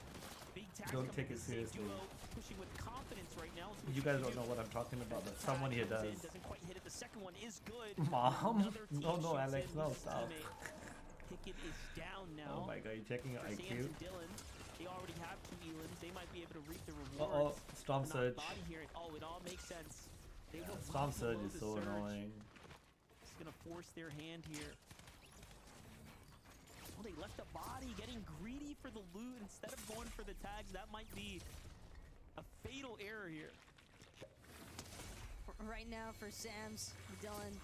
Big tax Don't coming take from it the same seriously. duo, pushing with confidence right now. Let's see You what guys she don't can know do. what I'm talking about, but Tag someone here comes in, does. doesn't quite hit it. The second one is good. Mom? Another team No, shoots Alex, in no, with his stop. teammate. Pickett is down now. Oh my god, you're checking your For Sands IQ. and Dylan, they already have 2 Elans. They might be able to reap the Uh-oh, rewards. Storm Not Surge. body here. Oh, it all makes sense. They were Storm well Surge below is the so surge. annoying. It's gonna force their hand here. Oh, they left a body, getting greedy for the loot instead of going for the tags. That might be a fatal error here. right now for Sam's Dylan,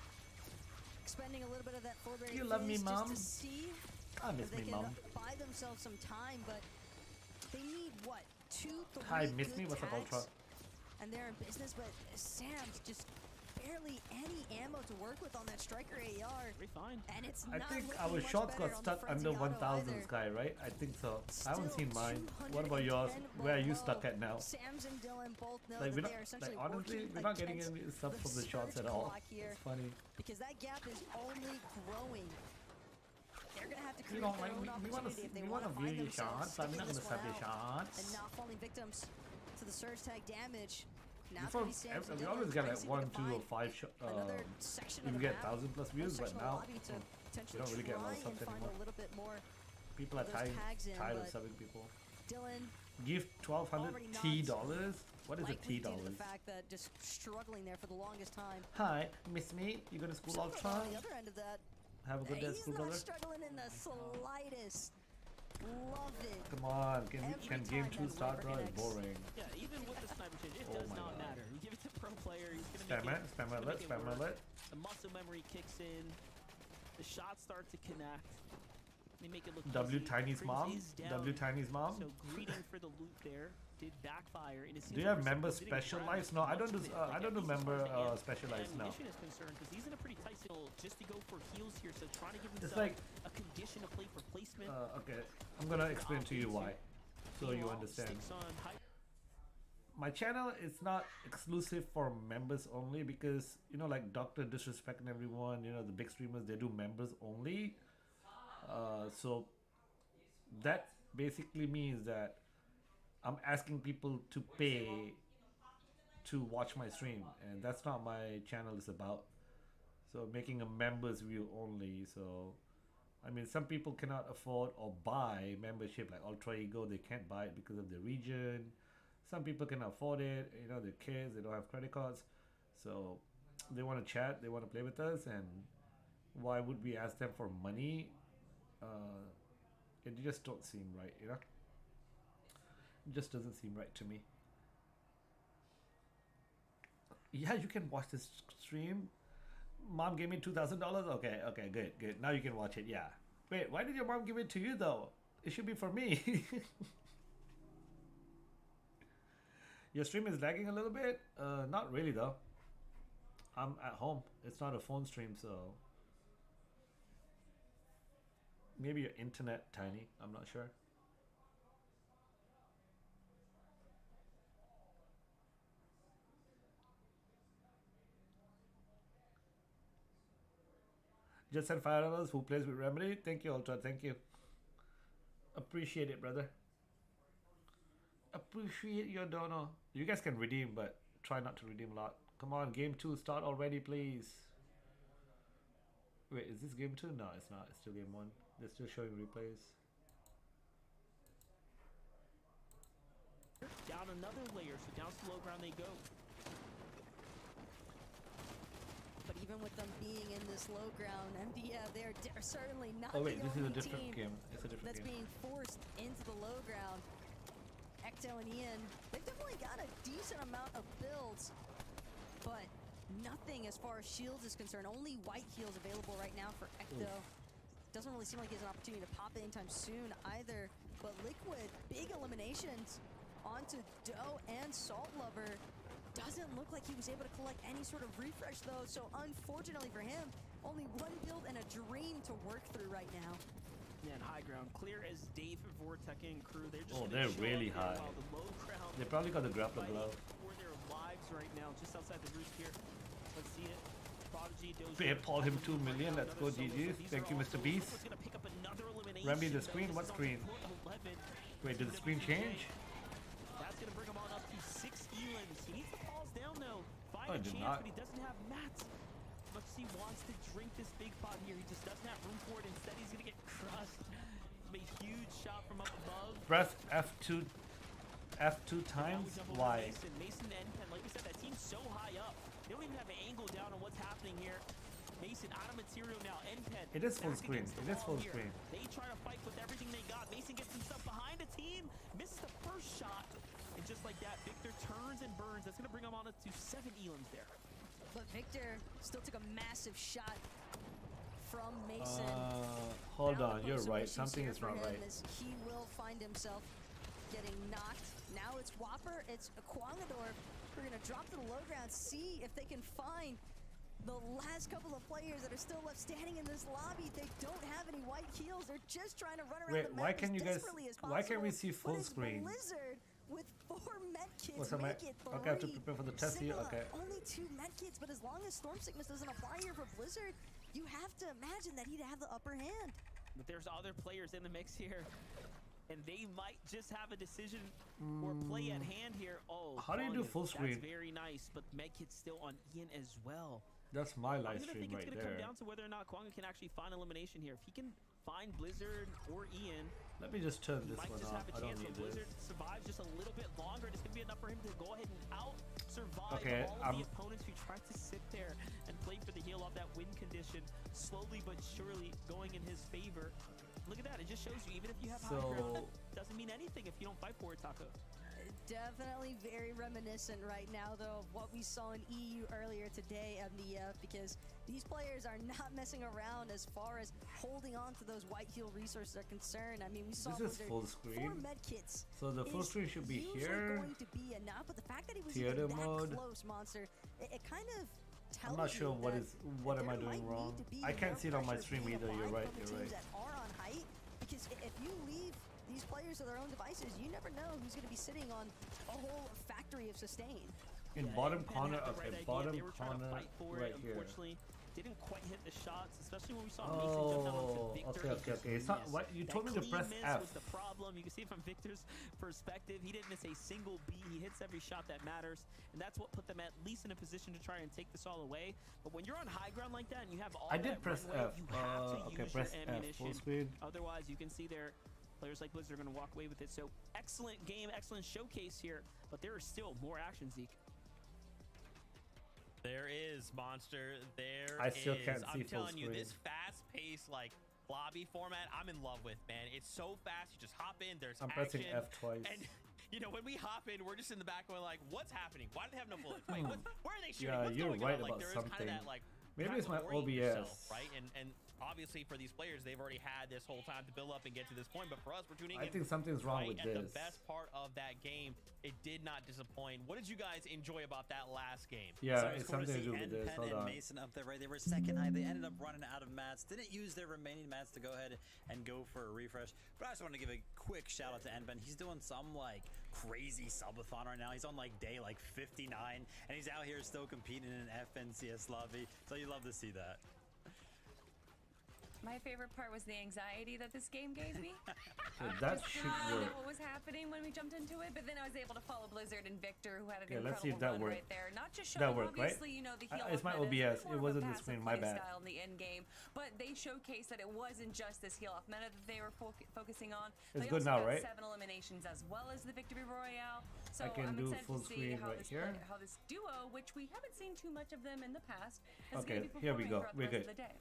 expending a little bit of that forbearing You love me, fizz Mom? just to see I miss if they me, can Mom. buy themselves some time, but they need what, 2, 3 Hi, miss good me? What's up, tags, Ultra? and they're in business. But Sam's just barely any ammo to work with on that striker AR, Very fine. and it's I not think looking our much shots better got on the stuck under Frenzy Auto 1,000 either. Sky, right? I think so. I haven't Still seen mine. What about yours? 210 Where are you below. stuck at now? Sam's and Dylan both know Like, that we're not, they are essentially like honestly, working we're not getting against any stuff from the shots surge at all. clock here, It's funny. because that gap is only growing. They're gonna have to You create know, their like, own we want to opportunity if they we want want to to view find your shots. themselves I'm not sticking gonna this sub one your out and shots. not falling victims to the surge tag damage. Now it's Before, gonna be Sam's and we Dylan always get like racing 1, to 2, or find 5 shots. another section We of the get map, 1,000 plus another views, but section of the now lobby to potentially don't really get a lot of try subs and find anymore. a little bit more. people are those tired, tags in, tired of but subbing people. Dylan Give 1,200 already T not dollars. What is a likely T due to dollars? the fact that just struggling there for the longest time. Hi, miss me? You going to school Silver Ultra? on the other end of that, Have a good day, he's school not brother. struggling in the slightest. Love it. Come on, can Every game time 2 that start, Weber bro? It's connects. boring. Yeah, even with the sniper change, it Oh does my not God. matter. You give it to pro player, he's gonna Spam make it, it. spam gonna alert, make it spam work. alert. The muscle memory kicks in. The shots start to connect. They make it look W easy. Tiny's Freeze mom? is down. W Tiny's mom? So greeting for the loot there did backfire. And it seems Do you like have we're member still getting specialized? grabbed No, I don't do much of it. I Like, don't do at least as member far as the specialized now. ammunition is concerned, because he's in a pretty tight skill just to go for heals here. So trying to give It's himself like a condition to play for placement. okay, I'm gonna explain to you why, so you Meanwhile, understand. sticks on high- My channel is not exclusive for members only, because you know, like Dr. Disrespect and everyone, you know, the big streamers, they do members only. So that basically means that I'm asking people to pay to watch my stream, and that's not my channel is about. So making a members view only. So I mean, some people cannot afford or buy membership, like Ultra Ego. They can't buy it because of the region. Some people can afford it. You know, they're kids. They don't have credit cards, so they want to chat. They want to play with us, and why would we ask them for money? It just don't seem right, you know. It just doesn't seem right to me. Yeah, you can watch this stream. Mom gave me $2,000. Okay, good. Now you can watch it. Yeah. Wait, why did your mom give it to you though? It should be for me. Your stream is lagging a little bit. Not really though. I'm at home. It's not a phone stream, so maybe your internet tiny. I'm not sure. Just sent $5. Who plays with Remedy? Thank you, Ultra. Thank you. Appreciate it, brother. Appreciate your dono. You guys can redeem, but try not to redeem a lot. Come on, game 2, start already, please. Wait, is this game 2? No, it's not. It's still game 1. They're still showing replays. Down another layer, so down to low ground they go. But even with them being in this low ground, MDF, they're certainly not Oh wait, the this is only a different team game. It's a different that's game. being forced into the low ground. Ecto and Ian, they've definitely got a decent amount of builds, but nothing as far as shields is concerned. Only white heals available right now for Ecto. Doesn't really seem like he has an opportunity to pop it anytime soon either. But Liquid, big eliminations onto Doe and Salt Lover. Doesn't look like he was able to collect any sort of refresh though, so unfortunately for him, only one build and a dream to work through right now. Yeah, and high ground clear as Dave and Vortec and crew. They're just Oh, gonna they're show really up there high. while the low ground They probably got the grappler fighting glove. for their lives right now, just outside the roost here. Let's see it. Prodigy, Dozier, PayPal him 2 million. Let's go, another solo. GG's. These Thank are you, all Mr. solos. Beast. Liquid's gonna pick up another elimination, Remedy the though. screen. This What is on screen? port 11. Wait, did the screen change? That's gonna bring him on up to 6 elans. He needs to pause down though. Find Oh, a it did chance, not. but he doesn't have mats. Much as he wants to drink this big pot here, he just doesn't have room for it. Instead, he's gonna get crushed. A huge shot from up above. Press F2 times. Why? Mason and Pen, like we said, that team's so high up. They don't even have an angle down on what's happening here. Mason out of material now. N-Pen. It is full back screen. against the It is wall full here. screen. They try to fight with everything they got. Mason gets himself behind a team. Misses the first shot. And just like that, Victor turns and burns. That's going to bring him on up to 7 elans there. But Victor still took a massive shot from Mason. Hold Now on. the You're closer right. issues Something here is for not him right. is he will find himself getting knocked. Now it's Whopper, it's Kwongador who are going to drop to the low ground, see if they can find the last couple of players that are still left standing in this lobby. They don't have any white heals. They're just trying to run around Wait, the map why as can you guys? desperately as Why can't we possible, see full but it's screen? Blizzard with 4 medkits What's up, make mate? it Okay, I have to 3. prepare for the test here. Sigma, Okay. only 2 medkits, but as long as Storm Sickness doesn't apply here for Blizzard, you have to imagine that he'd have the upper hand. But there's other players in the mix here. And they might just have a decision or play at hand here. Oh, How do you do full screen? That's very nice, but medkit's still on Ian as well. That's my I'm live gonna stream think right it's gonna come there. down to whether or not Kwanga can actually find elimination here. If he can find Blizzard or Ian, Let me just turn he this might one just off. have a I don't chance for need Blizzard this. to survive just a little bit longer. And it's gonna be enough for him to go ahead and survive Okay, all of the opponents who tried to sit there and play for the heal off that win condition, slowly but surely going in his favor. Look at that, it just shows you, even if you have high ground, doesn't mean anything if you don't fight for it, Taco. Definitely very reminiscent right now, though, of what we saw in EU earlier today, MDF, because these players are not messing around as far as holding on to those white heal resources are concerned. I mean, we saw This is Blizzard, full 4 screen. medkits. So the full is screen should be usually here. going to be enough, but the fact that he was Theater even that mode. close, Monster, it kind of tells I'm not sure you what that what am there I doing might need wrong. to be I can't more see it on my pressure stream being either. You're applied right. from the You're teams right. that are on height, because if you leave these players to their own devices, you never know who's going to be sitting on a whole factory of sustain. In Yeah, bottom Pen corner. had the Okay, right idea. bottom They were trying to corner fight for right it. here. Unfortunately, didn't quite hit the shots, especially when we saw Mason jump down onto Oh, Victor. okay, He okay, just okay. It's not missed. what you That told me to clean press miss F. was the problem. You can see from Victor's perspective, he didn't miss a single beat. He hits every shot that matters, and that's what put them at least in a position to try and take this all away. But when you're on high ground like that and you have all I did that press runway, F. you have to Okay, use press your F. ammunition. Full screen. Otherwise, you can see there, players like Blizzard are going to walk away with it. So excellent game, excellent showcase here, but there is still more action, Zeke. There is, Monster. There I still is. can't see I'm full telling you, screen. this fast-paced like lobby format, I'm in love with, man. It's so fast. You just hop in. There's I'm action. pressing F twice. And you know, when we hop in, we're just in the back going like, "What's happening? Why do they have no bullets? Wait, where are they shooting? Yeah, What's you're going right on?" Like, about there is kind something. of that like. Maybe you it's have my to orient OBS. yourself, right? And obviously for these players, they've already had this whole time to build up and get to this point. But for us, we're tuning in. I think something's wrong with at this. the best part of that game. It did not disappoint. What did you guys enjoy about that last game? Yeah, So it's cool something to see do with this. Penn Hold and on. Mason up there, right? They were second high. They ended up running out of mats. Didn't use their remaining mats to go ahead and go for a refresh. But I just want to give a quick shout out to Enben. He's doing some like crazy subathon right now. He's on like day like 59, and he's out here still competing in an FNCS lobby. So you love to see that. My favorite part was the anxiety that this game gave me. That Just should didn't know work. what was happening when we jumped into it, but then I was able to follow Blizzard and Victor, who had an Yeah, let's incredible see if that run worked. right there. Not just That showing, worked, right? obviously, you know, the heal It's my off meta OBS. is It more of a wasn't the passive screen. My play bad. style in the end game, but they showcased that it wasn't just this heal off meta that they were focusing on. It's They good also now, got right? 7 eliminations as well as the Victory Royale. So I can I'm do excited full to see screen how right this here. how this duo, which we haven't seen too much of them in the past, is Okay, going to be here we go. performing throughout the We're rest good. of the day.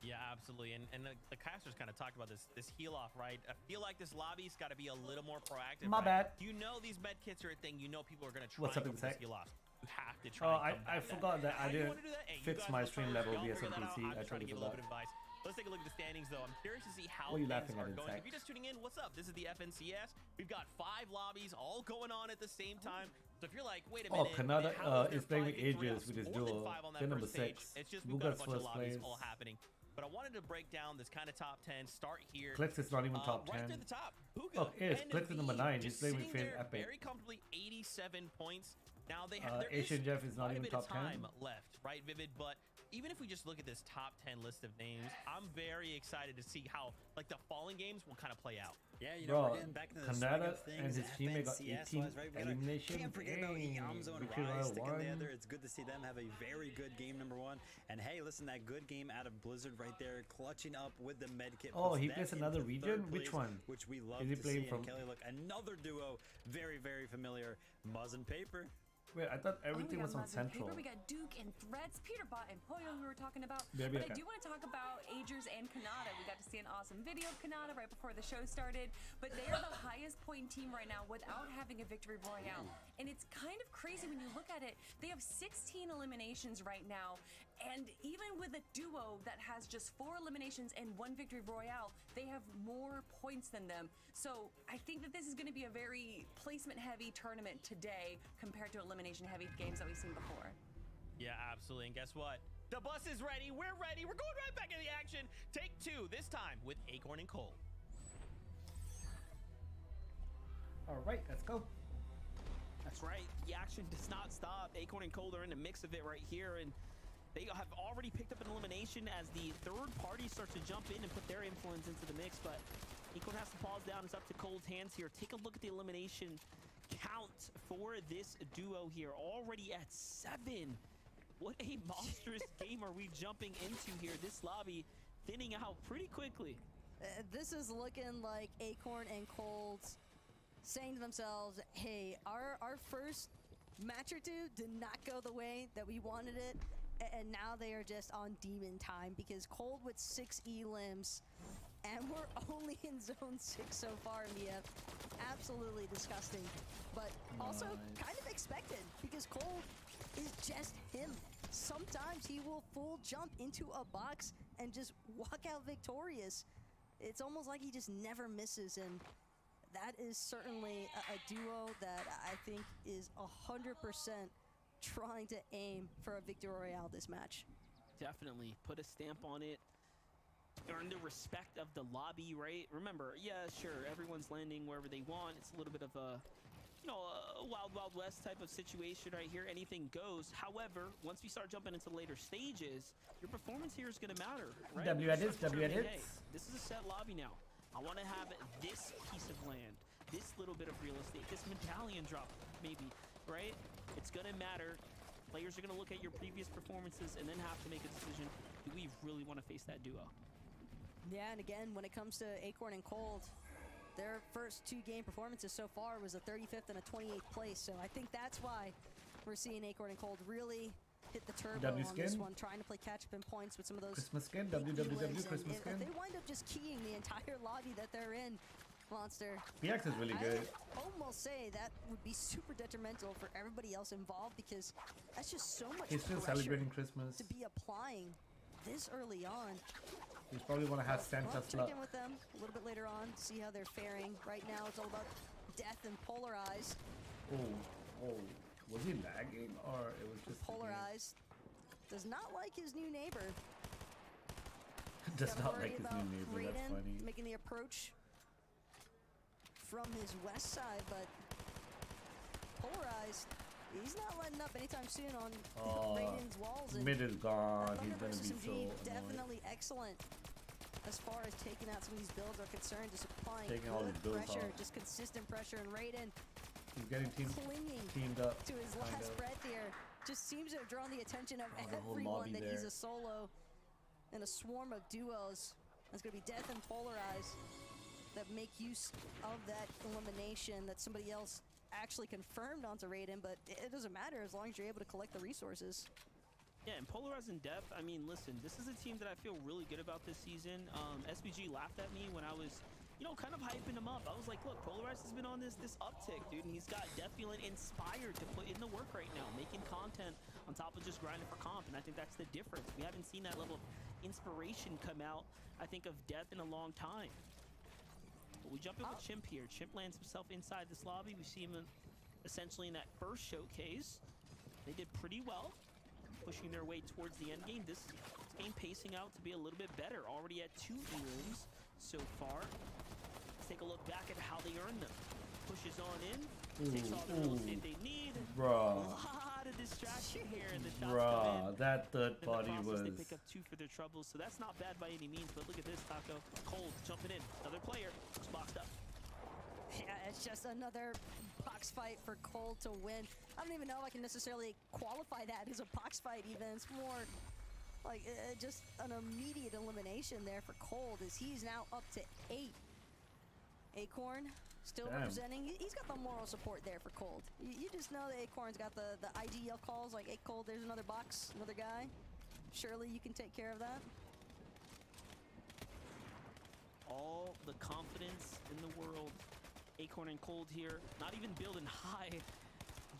Yeah, absolutely. And the casters kind of talked about this heal off, right? I feel like this lobby's got to be a little more proactive. My right? bad. You know these med kits are a thing. You know people are going to try What's up, and go for Insect? this heal off. You have to try. Oh, and I combat forgot that I How you didn't wanna do that? Hey, you fix guys my go stream first. level Y'all via figure that out. SMPC. I'm I just trying to totally give a little bit forgot. of advice. Let's take a look at the standings, though. I'm curious to see how What are you things laughing at, are going. Insect? If you're just tuning in, what's up? This is the FNCS. We've got 5 lobbies all going on at the same time. So if you're like, wait a Oh, minute, Canada how is is there playing with 5 victory Aegis outs? with his More than duo. 5 on that They're number first stage. 6. It's just we've got a Buga's bunch of first lobbies place. all happening. But I wanted to break down this kind of top 10. Start here. Clicks is not even top Right 10. there at the top. Puga, Oh, it is. NV, Clicks is number 9. He's just playing with sitting Finn there Epic. very comfortably, 87 points. Now they have Asian Jeff is not quite a even bit top of time 10. left, right, Vivid? But even if we just look at this top 10 list of names, I'm very excited to see how like the falling games will kind of play out. Yeah, you know, Bro, we're getting back into the swing Canada of things. and his teammate got FNCS 18 wise, right? We gotta- eliminations. Can't forget about Dang. Yamzo and Victory Rise Royale sticking won. together. It's good to see them have a very good game, number 1. And hey, listen, that good game out of Blizzard right there, clutching up with the medkit. Oh, puts he them plays into another third region? Which place, one? Which we love Is he to playing see. from- And Kelly, look, another duo, very, very familiar. Muzz and Paper. Wait, I thought everything we was got on Muzz and Central. Paper, we got Duke and Threads, Peterbot and Poyo who we were talking about. Yeah, but okay. I do want to talk about Agers and Kanata. We got to see an awesome video of Kanata right before the show started. But they are the highest point team right now without having a victory royale. And it's kind of crazy when you look at it. They have 16 eliminations right now. And even with a duo that has just 4 eliminations and 1 victory royale, they have more points than them. So I think that this is going to be a very placement heavy tournament today compared to elimination heavy games that we've seen before. Yeah, absolutely. And guess what? The bus is ready. We're ready. We're going right back into the action. Take 2, this time with Acorn and Cole. All right, let's go. That's right. The action does not stop. Acorn and Cold are in the mix of it right here, and they have already picked up an elimination as the third party starts to jump in and put their influence into the mix, but Acorn has to pause down. It's up to Cold's hands here. Take a look at the elimination count for this duo here. Already at 7. What a monstrous game are we jumping into here. This lobby thinning out pretty quickly. This is looking like Acorn and Cold saying to themselves, hey, our first match or 2 did not go the way that we wanted it, and now they are just on demon time because Cold with 6 limbs, and we're only in zone 6 so far in the F. Absolutely disgusting, but also kind of expected because Cold is just him. Sometimes he will full jump into a box and just walk out victorious. It's almost like he just never misses, and that is certainly a duo that I think is 100% trying to aim for a victory royale this match. Definitely put a stamp on it. Earn the respect of the lobby, right? Remember, yeah, sure, everyone's landing wherever they want. It's a little bit of a, you know, a Wild Wild West type of situation right here. Anything goes. However, once we start jumping into later stages, your performance here is going to matter, right? W edits, W Hey, edits. this is a set lobby now. I want to have this piece of land, this little bit of real estate, this medallion drop, maybe, right? It's going to matter. Players are going to look at your previous performances and then have to make a decision. Do we really want to face that duo? Yeah, and again, when it comes to Acorn and Cold, their first 2 game performances so far was a 35th and a 28th place. So I think that's why we're seeing Acorn and Cold really hit the turbo W on this skin? one, trying to play catch up in points with some of those Christmas skin, big www limbs, and Christmas if skin. they wind up just keying the entire lobby that they're in, Monster, PX is really good. I would almost say that would be super detrimental for everybody else involved because that's just so much He's still pressure celebrating Christmas. to be applying this early on. He's probably want to have Santa We'll check Slug. in with them a little bit later on, see how they're faring. Right now, it's all about death and Polarize. Oh, was he lagging or it was just the game? Polarize does not like his new neighbor. Does Gotta not worry like his about new neighbor. That's Raiden funny. making the approach from his west side, but Polarize, he's not letting up anytime soon on Oh, Raiden's walls. And Mid is gone. Thunder He's gonna versus be so MG, annoyed. definitely excellent as far as taking out some of these builds are concerned, just applying Taking all good these builds pressure, off. just consistent pressure, and Raiden He's getting clinging teamed up. to his kind last of. breath here. Just seems to have drawn the attention of the whole everyone lobby that he's there. a solo in a swarm of duos. That's going to be Death and Polarize that make use of that elimination that somebody else actually confirmed onto Raiden, but it doesn't matter as long as you're able to collect the resources. Yeah, and Polarize and Depth, I mean, listen, this is a team that I feel really good about this season. SBG laughed at me when I was, you know, kind of hyping him up. I was like, look, Polarize has been on this uptick, dude, and he's got Depth feeling inspired to put in the work right now, making content on top of just grinding for comp, and I think that's the difference. We haven't seen that level of inspiration come out, I think, of Depth in a long time. But we jump in with Chimp here. Chimp lands himself inside this lobby. We see him essentially in that first showcase. They did pretty well, pushing their way towards the end game. This game pacing out to be a little bit better. Already at 2 elims so far. Let's take a look back at how they earned them. Pushes on in, takes all the real estate they need. Bruh. A lot of distraction here, and the shots come Bruh, in. that third In the party process, was. they pick up 2 for their troubles, so that's not bad by any means. But look at this, Taco. Cold jumping in. Another player. It's boxed up. Yeah, it's just another box fight for Cold to win. I don't even know if I can necessarily qualify that as a box fight even. It's more like just an immediate elimination there for Cold as he's now up to 8. Acorn still Damn. representing. He's got the moral support there for Cold. You just know that Acorn's got the IGL calls like, hey Cold, there's another box, another guy. Surely you can take care of that. All the confidence in the world. Acorn and Cold here, not even building high,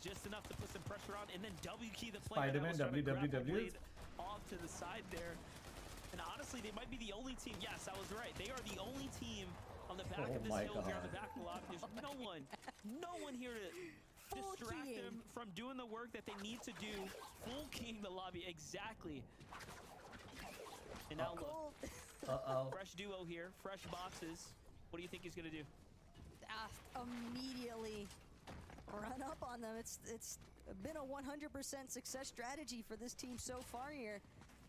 just enough to put some pressure on, and then W key the player. Spider-Man, WWW. Off to the side there. And honestly, they might be the only team. Yes, I was right. They are the only team on the back Oh of this my hill here on God. the back of the lobby. There's no one here to Full distract keying. them from doing the work that they need to do. Full keying the lobby, exactly. And now look, Cold. Uh-oh. fresh duo here, fresh boxes. What do you think he's gonna do? Immediately run up on them. It's been a 100% success strategy for this team so far here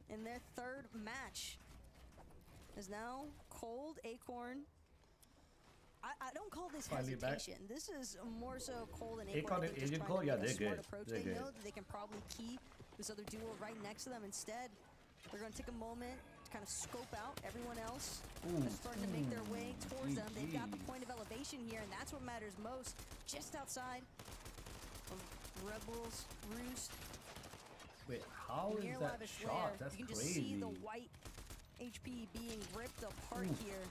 in their 3rd match. Is now Cold, Acorn. I don't call this Finally back. hesitation. This is more so Cold and Acorn Acorn. and I think, just Agent trying Cole? to Yeah, make a they're smart good. approach. They're They good. know that they can probably key this other duo right next to them. Instead, they're going to take a moment to kind of scope out everyone else. They're starting to make their way towards them. They've got the GG. point of elevation here, and that's what matters most. Just outside of Rebels Roost. Wait, how is Near that lavish shot? lair. That's you can just crazy. see the white HP being ripped apart here.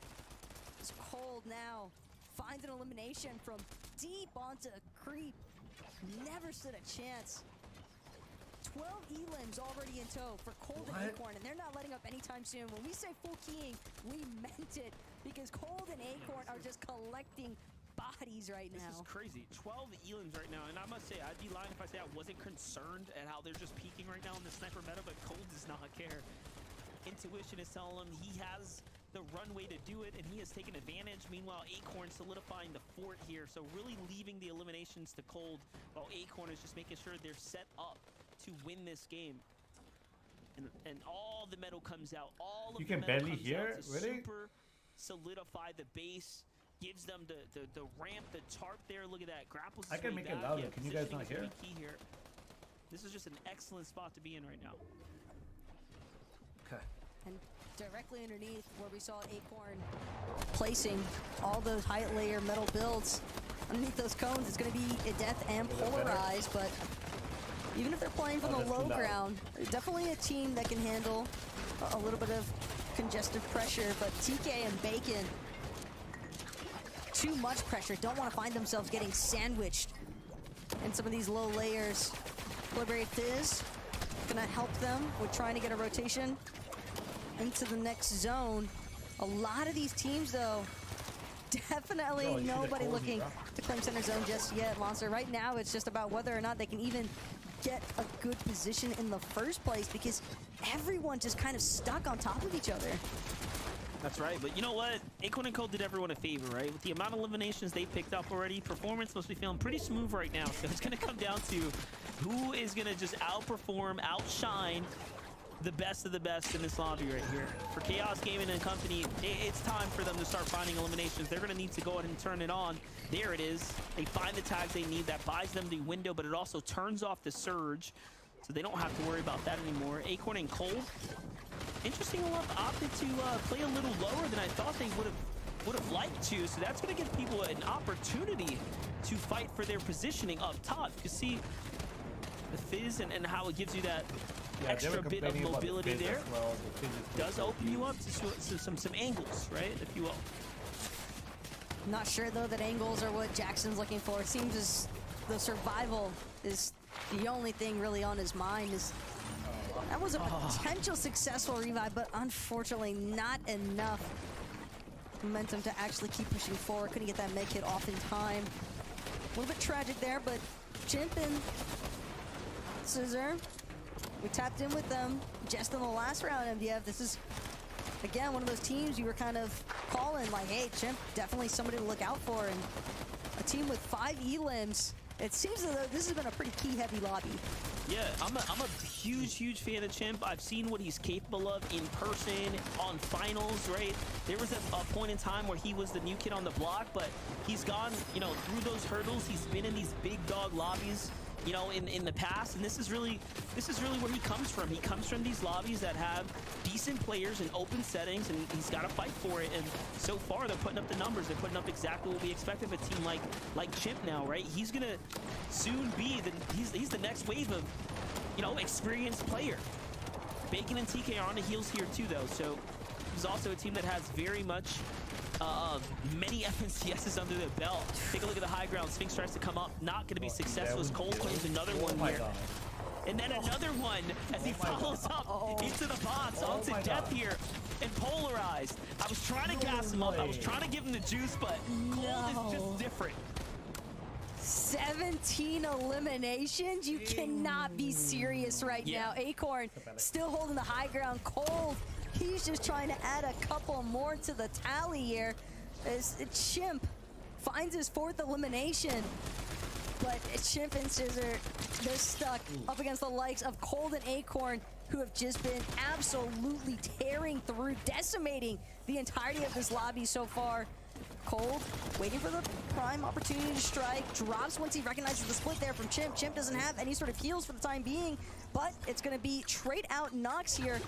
It's Cold now. Finds an elimination from deep onto Creep. Never stood a chance. 12 elims already in tow for Cold What? and Acorn, and they're not letting up anytime soon. When we say full keying, we meant it, because Cold and Acorn are just collecting bodies right This now. is crazy. 12 elims right now, and I must say, I'd be lying if I say I wasn't concerned at how they're just peaking right now in the sniper meta, but Cold does not care. Intuition is telling him he has the runway to do it, and he has taken advantage. Meanwhile, Acorn solidifying the fort here, so really leaving the eliminations to Cold, while Acorn is just making sure they're set up to win this game. And all the metal comes out. All of You the can metal barely comes hear? out to Really? super solidify the base. Gives them the ramp, the tarp there. Look at that. Grapples. I his can way make it back. louder. Yeah, Can you guys positioning not is gonna hear? be key here. This is just an excellent spot to be in right now. Okay. And directly underneath where we saw Acorn placing all those height layer metal builds, underneath those cones, it's going to be a Death and Is it better? Polarize, but even if they're playing from Oh, the that's too low loud. ground, definitely a team that can handle a little bit of congestive pressure, but TK and Bacon, too much pressure, don't want to find themselves getting sandwiched in some of these low layers. Liberate Fizz, gonna help them with trying to get a rotation into the next zone. A lot of these teams, though, definitely nobody looking to claim center zone just yet, Monster. Right now, it's just about whether or not they can even get a good position in the first place, because everyone just kind of stuck on top of each other. That's right, but you know what? Acorn and Cold did everyone a favor, right? With the amount of eliminations they picked up already, performance must be feeling pretty smooth right now. So it's going to come down to who is going to just outperform, outshine the best of the best in this lobby right here. For Chaos Gaming and Company, it's time for them to start finding eliminations. They're going to need to go ahead and turn it on. There it is. They find the tags they need. That buys them the window, but it also turns off the surge, so they don't have to worry about that anymore. Acorn and Cold, interesting enough, opted to play a little lower than I thought they would have liked to. So that's going to give people an opportunity to fight for their positioning up top. You can see the Fizz and how it gives you that extra bit of mobility there. Well. Does open you up to some angles, right, if you will. Not sure, though, that angles are what Jackson's looking for. It seems as the survival is the only thing really on his mind. That was a potential successful revive, but unfortunately not enough momentum to actually keep pushing forward. Couldn't get that med kit off in time. A little bit tragic there, but Chimp and Scissor, we tapped in with them just in the last round, MDF. This is, again, one of those teams you were kind of calling like, hey, Chimp, definitely somebody to look out for. And a team with 5 elims, it seems as though this has been a pretty key-heavy lobby. Yeah, I'm a huge fan of Chimp. I've seen what he's capable of in person, on finals, right? There was a point in time where he was the new kid on the block, but he's gone, you know, through those hurdles. He's been in these big dog lobbies, you know, in the past, and this is really where he comes from. He comes from these lobbies that have decent players in open settings, and he's got to fight for it. And so far, they're putting up the numbers. They're putting up exactly what we expect of a team like Chimp now, right? He's gonna soon be he's the next wave of, you know, experienced player. Bacon and TK are on the heels here too, though. So he's also a team that has very much many FNCSs under their belt. Take a look at the high ground. Sphinx tries to come up, not going to be successful as Cole claims another one here. And then another one as he follows up into the box, onto death here, and polarized. I was trying to gas him up. I was trying to give him the juice, but Cold is just different. 17 eliminations? You cannot be serious right now. Acorn still holding the high ground. Cold, he's just trying to add a couple more to the tally here. As Chimp finds his 4th elimination. But Chimp and Scissor, they're stuck up against the likes of Cold and Acorn, who have just been absolutely tearing through, decimating the entirety of this lobby so far. Cold waiting for the prime opportunity to strike. Drops once he recognizes the split there from Chimp. Chimp doesn't have any sort of heals for the time being, but it's going to be trade out knocks here.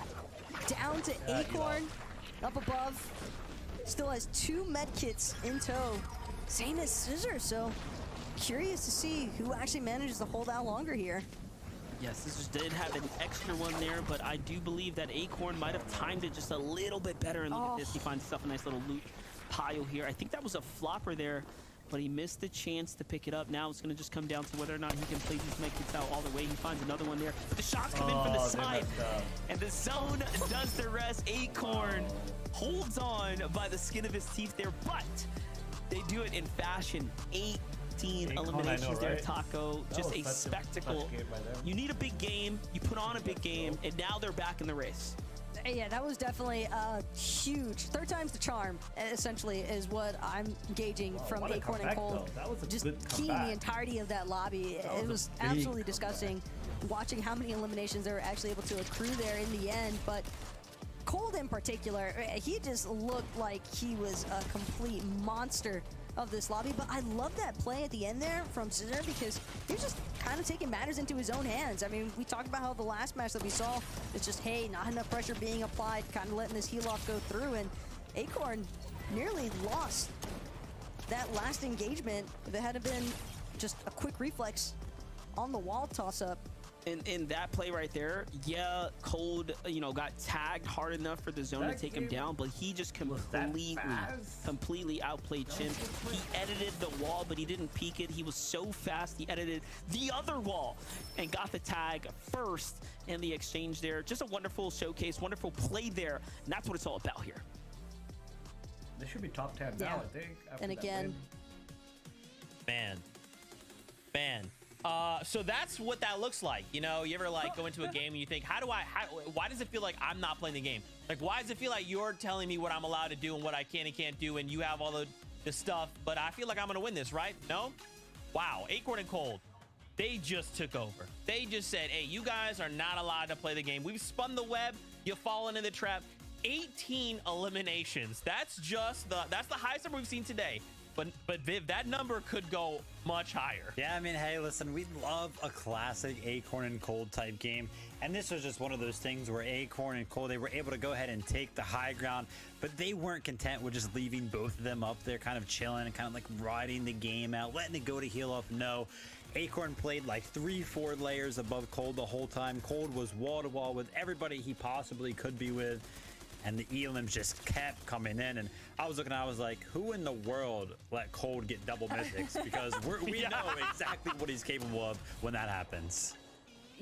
Down to Acorn, up above. Still has 2 medkits in tow. Same as Scissor, so curious to see who actually manages to hold out longer here. Yes, Scissors did have an extra one there, but I do believe that Acorn might have timed it just a little bit better. And look at this, he finds himself a nice little loot pile here. I think that was a flopper there, but he missed the chance to pick it up. Now it's going to just come down to whether or not he can play these medkits out all the way. He finds another one there. But the shots come in from the side, and the zone does the rest. Acorn holds on by the skin of his teeth there, but they do it in fashion. 18 eliminations there, Taco. Just a spectacle. You need a big game. You put on a big game, and now they're back in the race. Yeah, that was definitely a huge, 3rd time's the charm, essentially, is what I'm gauging from Acorn and Cold. Just keying the entirety of that lobby. It was absolutely disgusting watching how many eliminations they were actually able to accrue there in the end. But Cold in particular, he just looked like he was a complete monster of this lobby. But I love that play at the end there from Scissor, because he was just kind of taking matters into his own hands. I mean, we talked about how the last match that we saw, it's just, hey, not enough pressure being applied, kind of letting this heal off go through, and Acorn nearly lost that last engagement if it had been just a quick reflex on the wall toss-up. in that play right there, yeah, Cold, you know, got tagged hard enough for the zone to take him down, but he just completely outplayed Chin. He edited the wall, but he didn't peek it. He was so fast, he edited the other wall and got the tag first in the exchange there. Just a wonderful showcase, wonderful play there, and that's what it's all about here. They should be top 10 now, I think. And again, man. So that's what that looks like. You know, you ever like go into a game and you think, why does it feel like I'm not playing the game? Like, why does it feel like you're telling me what I'm allowed to do and what I can and can't do, and you have all the stuff, but I feel like I'm gonna win this, right? No? Wow, Acorn and Cold, they just took over. They just said, hey, you guys are not allowed to play the game. We've spun the web, you've fallen in the trap. 18 eliminations. That's the highest number we've seen today. But Viv, that number could go much higher. Yeah, I mean, hey, listen, we love a classic Acorn and Cold type game. And this was just one of those things where Acorn and Cold, they were able to go ahead and take the high ground, but they weren't content with just leaving both of them up there kind of chilling and kind of like riding the game out, letting it go to heal up. No. Acorn played like 3-4 layers above Cold the whole time. Cold was wall to wall with everybody he possibly could be with. And the elims just kept coming in, and I was looking, I was like, who in the world let Cold get double mythics? Because we know exactly what he's capable of when that happens.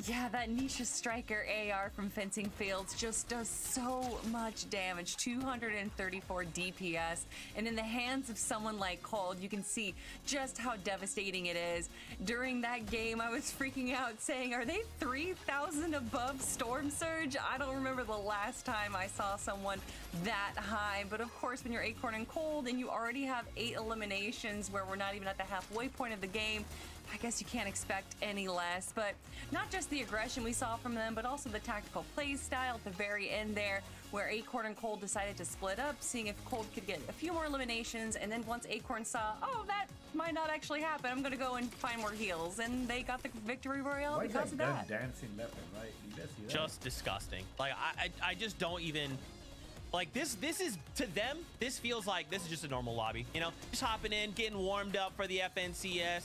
Yeah, that Nisha Striker AR from Fencing Fields just does so much damage, 234 DPS, and in the hands of someone like Cold, you can see just how devastating it is. During that game, I was freaking out saying, are they 3,000 above Storm Surge? I don't remember the last time I saw someone that high, but of course, when you're Acorn and Cold and you already have 8 eliminations where we're not even at the halfway point of the game, I guess you can't expect any less. But not just the aggression we saw from them, but also the tactical play style at the very end there, where Acorn and Cold decided to split up, seeing if Cold could get a few more eliminations, and then once Acorn saw, oh, that might not actually happen, I'm gonna go and find more heals, and they got the victory royale because of that. Dancing left and right. You guys see that? Just disgusting. Like, I just don't even... Like, this is, to them, this feels like this is just a normal lobby, you know? Just hopping in, getting warmed up for the FNCS,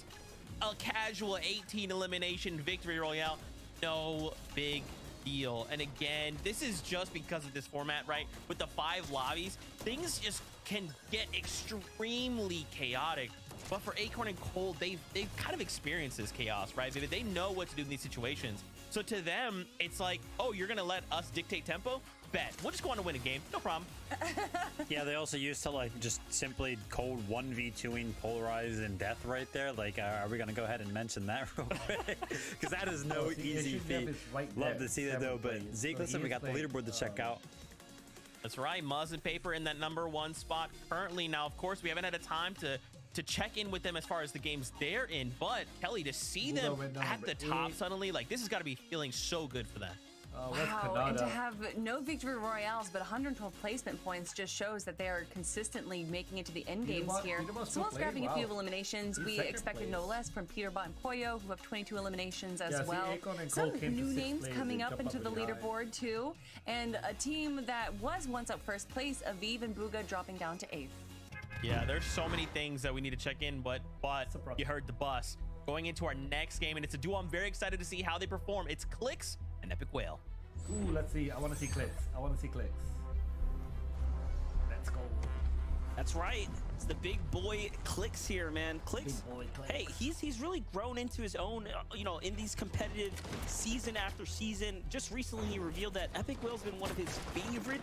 a casual 18 elimination victory royale, no big deal. And again, this is just because of this format, right? With the 5 lobbies, things just can get extremely chaotic. But for Acorn and Cold, they've kind of experienced this chaos, right? They know what to do in these situations. So to them, it's like, oh, you're gonna let us dictate tempo? Bet. We'll just go on to win a game. No problem. Yeah, they also used to like just simply Cold 1v2ing Polarize and Death right there. Like, are we gonna go ahead and mention that real quick? Because that is no easy feat. Love to see that though. But Zeke, listen, we got the leaderboard to check out. That's right. Muzz and Paper in that #1 spot currently. Now, of course, we haven't had a time to check in with them as far as the games they're in. But Kelly, to see them at the top suddenly, like, this has got to be feeling so good for them. Wow, and to have no victory royales but 112 placement points just shows that they are consistently making it to the end games here. So while grabbing a few eliminations, we expected no less from Peterbot and Poyo, who have 22 eliminations as well. Some new names coming up into the leaderboard too, and a team that was once up first place, Aviv and Bugha, dropping down to 8th. Yeah, there's so many things that we need to check in, but you heard the bus. Going into our next game, and it's a duo I'm very excited to see how they perform. It's Clicks and Epic Whale. Ooh, let's see. I want to see clicks. Let's go. That's right. It's the big boy Clicks here, man. Clicks. Hey, he's really grown into his own, you know, in these competitive season after season. Just recently, he revealed that Epic Whale's been one of his favorite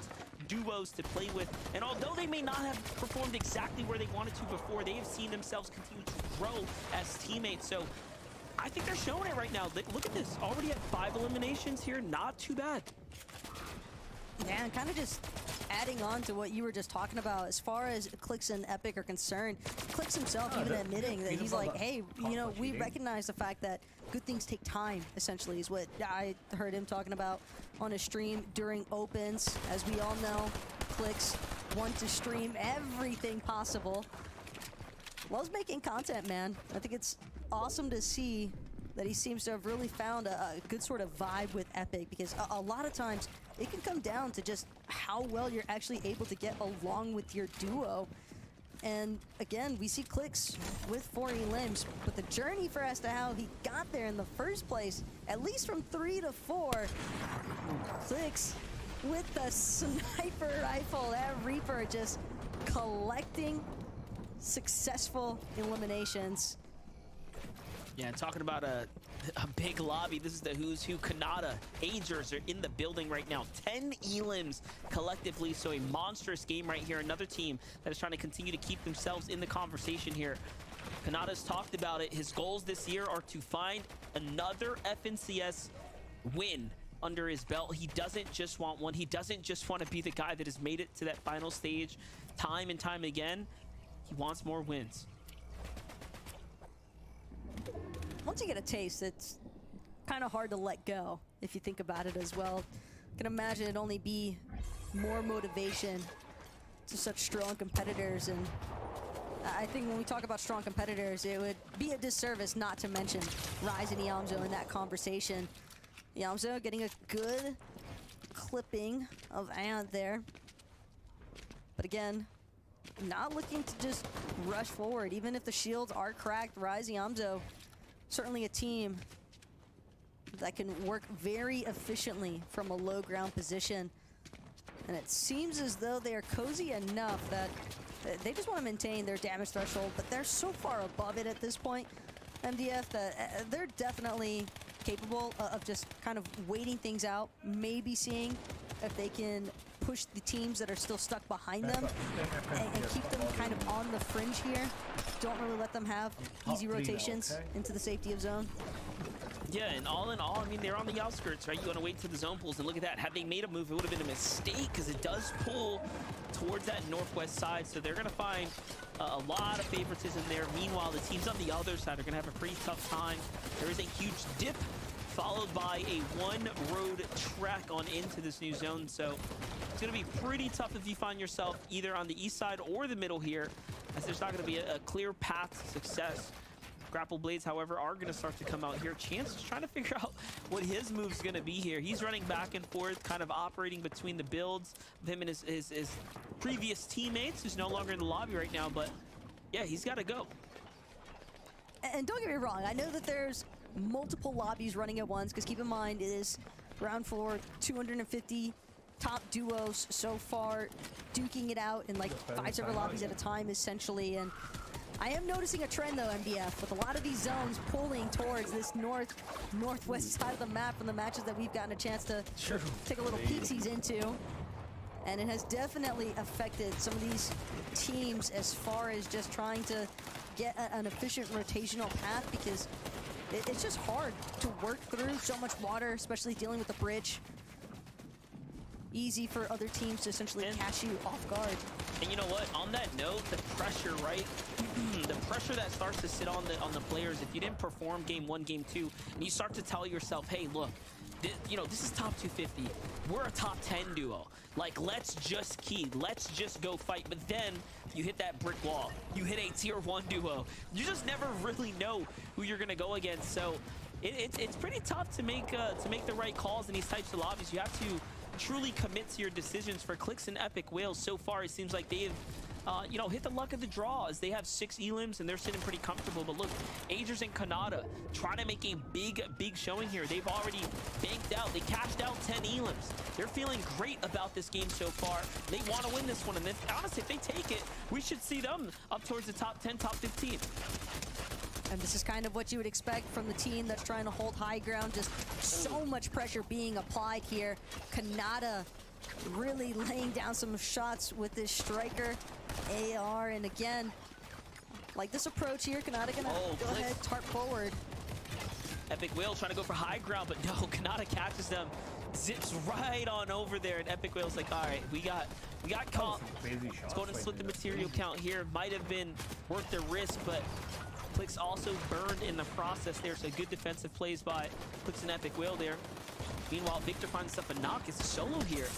duos to play with. And although they may not have performed exactly where they wanted to before, they have seen themselves continue to grow as teammates. So I think they're showing it right now. Look at this. Already at 5 eliminations here. Not too bad. Yeah, and kind of just adding on to what you were just talking about, as far as Clicks and Epic are concerned, Clicks himself even admitting that he's like, hey, you know, we recognize the fact that good things take time, essentially, is what I heard him talking about on his stream during opens. As we all know, Clicks want to stream everything possible. Loves making content, man. I think it's awesome to see that he seems to have really found a good sort of vibe with Epic, because a lot of times it can come down to just how well you're actually able to get along with your duo. And again, we see Clix with 4 limbs, but the journey for as to how he got there in the first place, at least from 3 to 4, Clix with the sniper rifle, that Reaper just collecting successful eliminations. Yeah, talking about a big lobby. This is the who's who. Kanata, Agers are in the building right now. 10 elims collectively, so a monstrous game right here. Another team that is trying to continue to keep themselves in the conversation here. Kanata's talked about it. His goals this year are to find another FNCS win under his belt. He doesn't just want one. He doesn't just want to be the guy that has made it to that final stage time and time again. He wants more wins. Once you get a taste, it's kind of hard to let go if you think about it as well. I can imagine it'd only be more motivation to such strong competitors, and I think when we talk about strong competitors, it would be a disservice not to mention Rise and Yamzo in that conversation. Yamzo getting a good clipping of Ant there. But again, not looking to just rush forward. Even if the shields are cracked, Rise and Yamzo, certainly a team that can work very efficiently from a low ground position. And it seems as though they are cozy enough that they just want to maintain their damage threshold, but they're so far above it at this point, MDF, that they're definitely capable of just kind of waiting things out, maybe seeing if they can push the teams that are still stuck behind them and keep them kind of on the fringe here. Don't really let them have easy rotations into the safety of zone. Yeah, and all in all, I mean, they're on the outskirts, right? You want to wait to the zone pulls, and look at that. Had they made a move, it would have been a mistake, because it does pull towards that northwest side, so they're going to find a lot of favoritism there. Meanwhile, the teams on the other side are going to have a pretty tough time. There is a huge dip, followed by a one-road track on into this new zone, so it's going to be pretty tough if you find yourself either on the east side or the middle here, as there's not going to be a clear path to success. Grapple Blades, however, are going to start to come out here. Chance is trying to figure out what his move's going to be here. He's running back and forth, kind of operating between the builds of him and his previous teammates, who's no longer in the lobby right now, but yeah, he's got to go. And don't get me wrong, I know that there's multiple lobbies running at once, because keep in mind, it is round 4, 250 top duos so far, duking it out in like 5 server lobbies at a time, essentially. And I am noticing a trend, though, MBF, with a lot of these zones pulling towards this northwest side of the map from the matches that we've gotten a chance to take a little peeksies into. And it has definitely affected some of these teams as far as just trying to get an efficient rotational path, because it's just hard to work through so much water, especially dealing with the bridge. Easy for other teams to essentially catch you off guard. And you know what? On that note, the pressure, right? The pressure that starts to sit on the players, if you didn't perform game 1, game 2, and you start to tell yourself, hey, look, this is top 250. We're a top 10 duo. Like, let's just let's just go fight. But then you hit that brick wall. You hit a tier 1 duo. You just never really know who you're gonna go against. So it's pretty tough to make the right calls in these types of lobbies. You have to truly commit to your decisions. For Clix and Epic Whales, so far it seems like they've hit the luck of the draw, as they have 6 elims and they're sitting pretty comfortable. But look, Agers and Kanata trying to make a big showing here. They've already banked out. They cashed out 10 elims. They're feeling great about this game so far. They want to win this one, and honestly, if they take it, we should see them up towards the top 10, top 15. And this is kind of what you would expect from the team that's trying to hold high ground. Just so much pressure being applied here. Kanata really laying down some shots with this striker AR. And again, like this approach here, Kanata gonna go ahead, tart forward. Epic Whale trying to go for high ground, but no, Kanata catches them, zips right on over there, and Epic Whale's like, all right, we got caught. Let's go ahead and split the material count here. Might have been worth the risk, but Clix also burned in the process there, so good defensive plays by Clix and Epic Whale there. Meanwhile, Victor finds himself a knock. It's a solo here.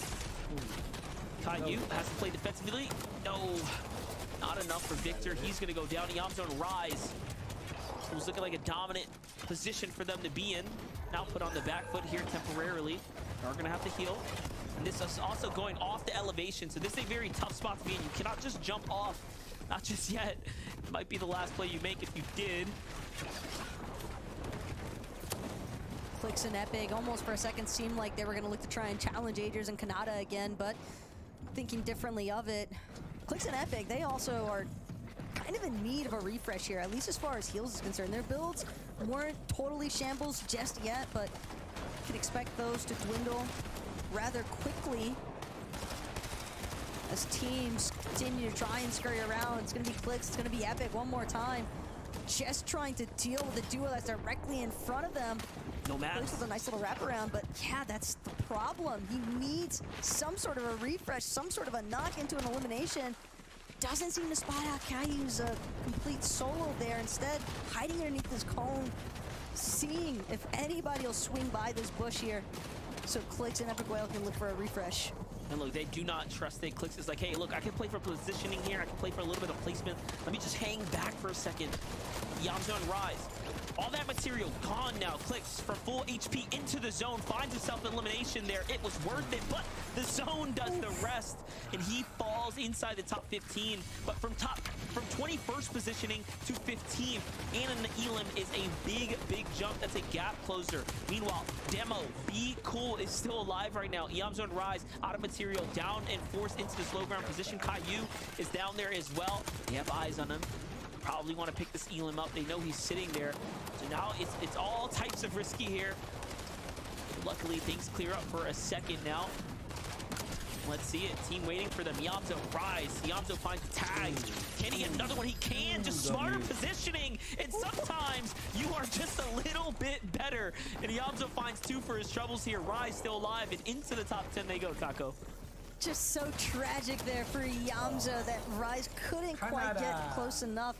Caillou has to play defensively. No, not enough for Victor. He's going to go down. Yamzo and Rise. It was looking like a dominant position for them to be in. Now put on the back foot here temporarily. They're going to have to heal. And this is also going off the elevation, so this is a very tough spot to be in. You cannot just jump off Not just yet. Might be the last play you make if you did. Clicks and Epic almost for a second seemed like they were going to look to try and challenge Agers and Kanata again, but thinking differently of it. Clicks and Epic, they also are kind of in need of a refresh here, at least as far as heals is concerned. Their builds weren't totally shambles just yet, but you can expect those to dwindle rather quickly as teams continue to try and scurry around. It's going to be Clicks, it's going to be Epic one more time. Just trying to deal with the duo that's directly in front of them. No Clicks maps. with a nice little wraparound, but yeah, that's the problem. He needs some sort of a refresh, some sort of a knock into an elimination. Doesn't seem to spot out Caillou's complete solo there. Instead, hiding underneath this cone, seeing if anybody will swing by this bush here. So Clicks and Epic Whale can look for a refresh. And look, they do not trust it. Clicks is like, hey, look, I can play for positioning here. I can play for a little bit of placement. Let me just hang back for a second. Yamzo and Rise. All that material gone now. Clicks for full HP into the zone. Finds himself an elimination there. It was worth it, but the zone does the rest. And he falls inside the top 15. But from 21st positioning to 15th, and the Elam is a big, big jump. That's a gap closer. Meanwhile, Demo, Be Cool is still alive right now. Yamzo and Rise out of material, down and forced into this low ground position. Caillou is down there as well. They have eyes on him. Probably want to pick this Elam up. They know he's sitting there. So now it's all types of risky here. Luckily, things clear up for a second now. Let's see it. Team waiting for them. Yamzo, Rise. Yamzo finds the tag. Can he get another one? He can. Just smarter positioning. And sometimes you are just a little bit better. And Yamzo finds 2 for his troubles here. Rise still alive. And into the top 10 they go, Kako. Just so tragic there for Yamza that Rise couldn't quite get close enough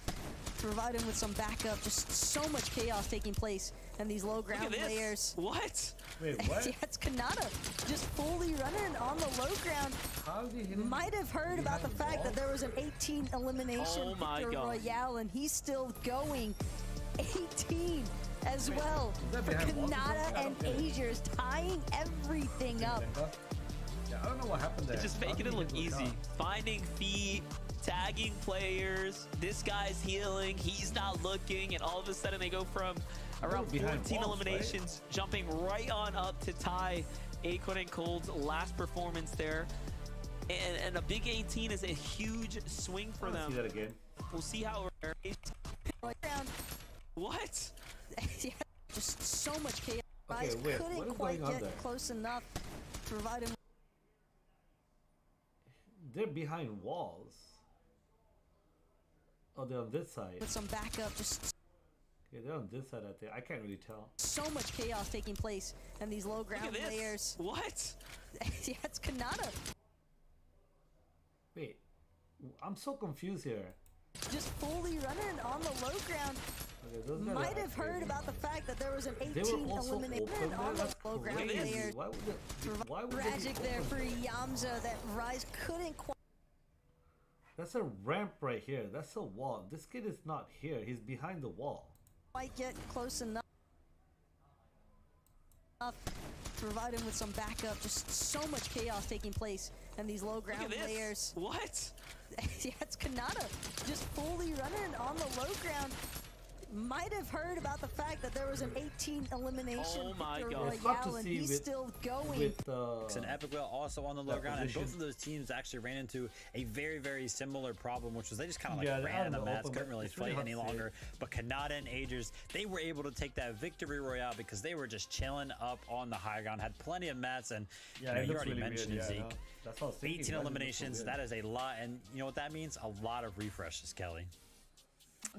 to provide him with some backup. Just so much chaos taking place in these low ground layers. What? Wait, what? Yeah, it's Kanata just fully running on the low ground. How did he Might have heard about the fact that there was an 18 elimination Victor Royale, and he's still going 18 as well. For Kanata and Agers tying everything up. I don't know what happened there. It's just making it look easy. Finding feet, tagging players. This guy's healing. He's not looking. And all of a sudden they go from around 14 eliminations, jumping right on up to tie Acorn and Cold's last performance there. And a big 18 is a huge swing for them. See that again. We'll see how it What? Yeah, just so much chaos. Okay, Rise wait, couldn't what is quite going on get there? close enough to provide him. They're behind walls. Oh, they're on this side. With some backup, just Okay, they're on this side, I think. I can't really tell. so much chaos taking place in these low ground layers. What? Yeah, it's Kanata. Wait, I'm so confused here. Just fully running on the low ground. Okay, those guys Might are have heard crazy. about the fact that there was an They 18 were also elimination open on there? the low ground Crazy. layers. Why would they Tragic be there open? for Yamza that Rise couldn't quite. That's a ramp right here. That's a wall. This kid is not here. He's behind the wall. Quite get close enough to provide him with some backup. Just so much chaos taking place in these low ground layers. What? Yeah, it's Kanata just fully running on the low ground. Might have heard about the fact that there was an 18 elimination Oh my Victor God. It's hard to Royale, and see he's with- still going. With And Epic Whale also on the low that ground, and position. both of those teams actually ran into a very, very similar problem, which was they just kind of like Yeah, ran in the open, mats, but couldn't really it's really fight hard any to see. longer. But Kanata and Agers, they were able to take that victory royale because they were just chilling up on the high ground, had plenty of mats, and Yeah, you know, it you looks already really mentioned weird, Zeke. yeah, I know. That's what I was thinking. 18 Why does it look so eliminations, weird? that is a lot, and you know what that means? A lot of refreshes, Kelly.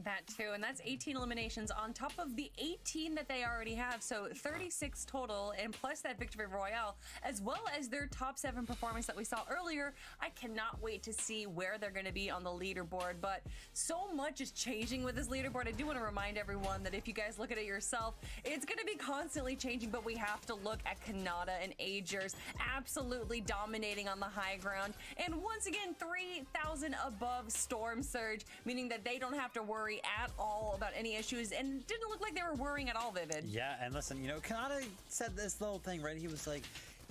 That too, and that's 18 eliminations on top of the 18 that they already have, so 36 total, and plus that victory royale, as well as their top 7 performance that we saw earlier. I cannot wait to see where they're going to be on the leaderboard, but so much is changing with this leaderboard. I do want to remind everyone that if you guys look at it yourself, it's going to be constantly changing, but we have to look at Kanata and Agers absolutely dominating on the high ground, and once again 3,000 above Storm Surge, meaning that they don't have to worry at all about any issues, and didn't look like they were worrying at all, Vivid. Yeah, and listen, you know, Kanata said this little thing, right? He was like,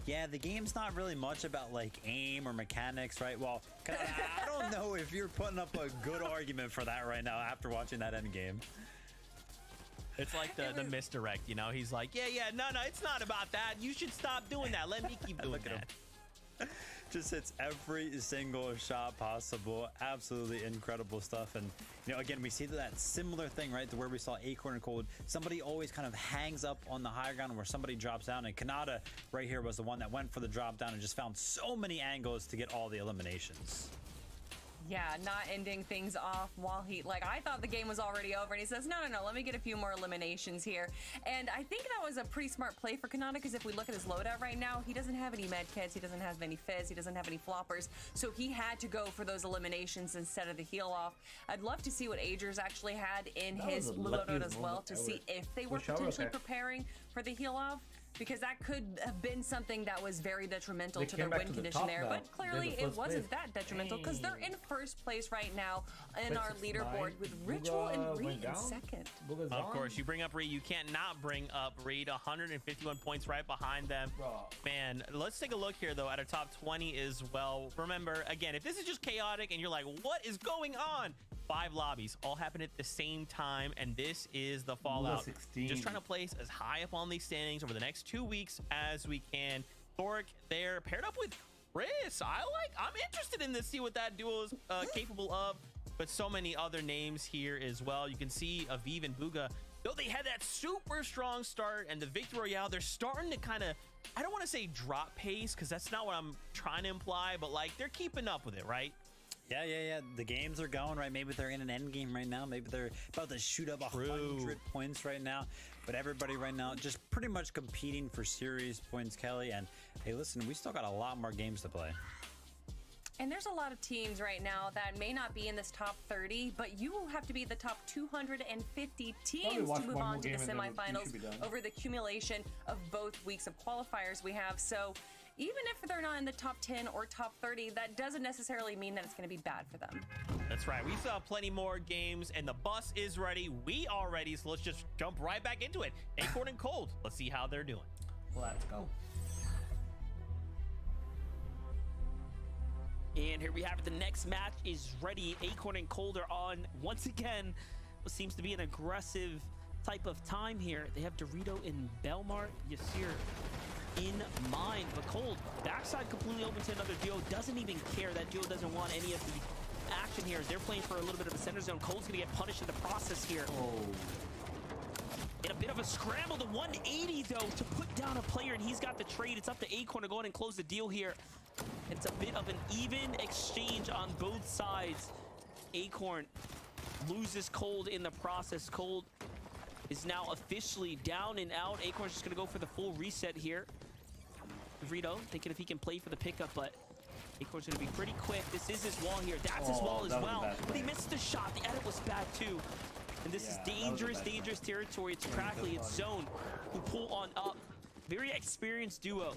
Yeah, the game's not really much about like aim or mechanics, right? Well, I don't know if you're putting up a good argument for that right now after watching that end game. It's like the misdirect, you know? He's like, yeah, no, it's not about that. You should stop doing that. Let me keep doing that. Just hits every single shot possible. Absolutely incredible stuff. And, you know, again, we see that similar thing, right, to where we saw Acorn and Cold. Somebody always kind of hangs up on the high ground where somebody drops down. And Kanata right here was the one that went for the drop down and just found so many angles to get all the eliminations. Yeah, not ending things off while he, like, I thought the game was already over, and he says, no, let me get a few more eliminations here. And I think that was a pretty smart play for Kanata, because if we look at his loadout right now, he doesn't have any med kits, he doesn't have any fizz, he doesn't have any floppers, so he had to go for those eliminations instead of the heal off. I'd love to see what Agers actually had in his loadout as well, to see if they were potentially preparing for the heal off, because that could have been something that was very detrimental to their win condition there. But clearly it wasn't that detrimental, because they're in first place right now in our leaderboard with Ritual and Reed in second. Of course, you bring up Reed. You can't not bring up Reed. 151 points right behind them. Man, let's take a look here, though, at our top 20 as well. Remember, again, if this is just chaotic and you're like, what is going on? 5 lobbies all happen at the same time, and this is the fallout. Just trying to place as high up on these standings over the next 2 weeks as we can. Thoric there paired up with Chris. I'm interested in this, see what that duo is capable of, but so many other names here as well. You can see Aviv and Bugha, though they had that super strong start and the Victory Royale, they're starting to kind of, I don't want to say drop pace, because that's not what I'm trying to imply, but like they're keeping up with it, right? Yeah. The games are going, right? Maybe they're in an end game right now. Maybe they're about to shoot up 100 points right now. But everybody right now just pretty much competing for series points, Kelly. And hey, listen, we still got a lot more games to play. And there's a lot of teams right now that may not be in this top 30, but you will have to be the top 250 teams to move on to the semifinals over the accumulation of both weeks of qualifiers we have. So even if they're not in the top 10 or top 30, that doesn't necessarily mean that it's going to be bad for them. That's right. We still have plenty more games, and the bus is ready. We are ready, so let's just jump right back into it. Acorn and Cold. Let's see how they're doing. Let's go. And here we have it. The next match is ready. Acorn and Cold are on once again. What seems to be an aggressive type of time here. They have Dorito and Belmar Yasir in mind, but Cold backside completely open to another duo. Doesn't even care. That duo doesn't want any of the action here. They're playing for a little bit of a center zone. Cold's gonna get punished in the process here. In a bit of a scramble, the 180 though to put down a player, and he's got the trade. It's up to Acorn to go ahead and close the deal here. It's a bit of an even exchange on both sides. Acorn loses Cold in the process. Cold is now officially down and out. Acorn's just gonna go for the full reset here. Dorito thinking if he can play for the pickup, but Acorn's gonna be pretty quick. This is his wall here. That's his wall as well. But he missed the shot. The edit was bad too. And this is dangerous territory. It's Crackley, it's Zone who pull on up. Very experienced duo.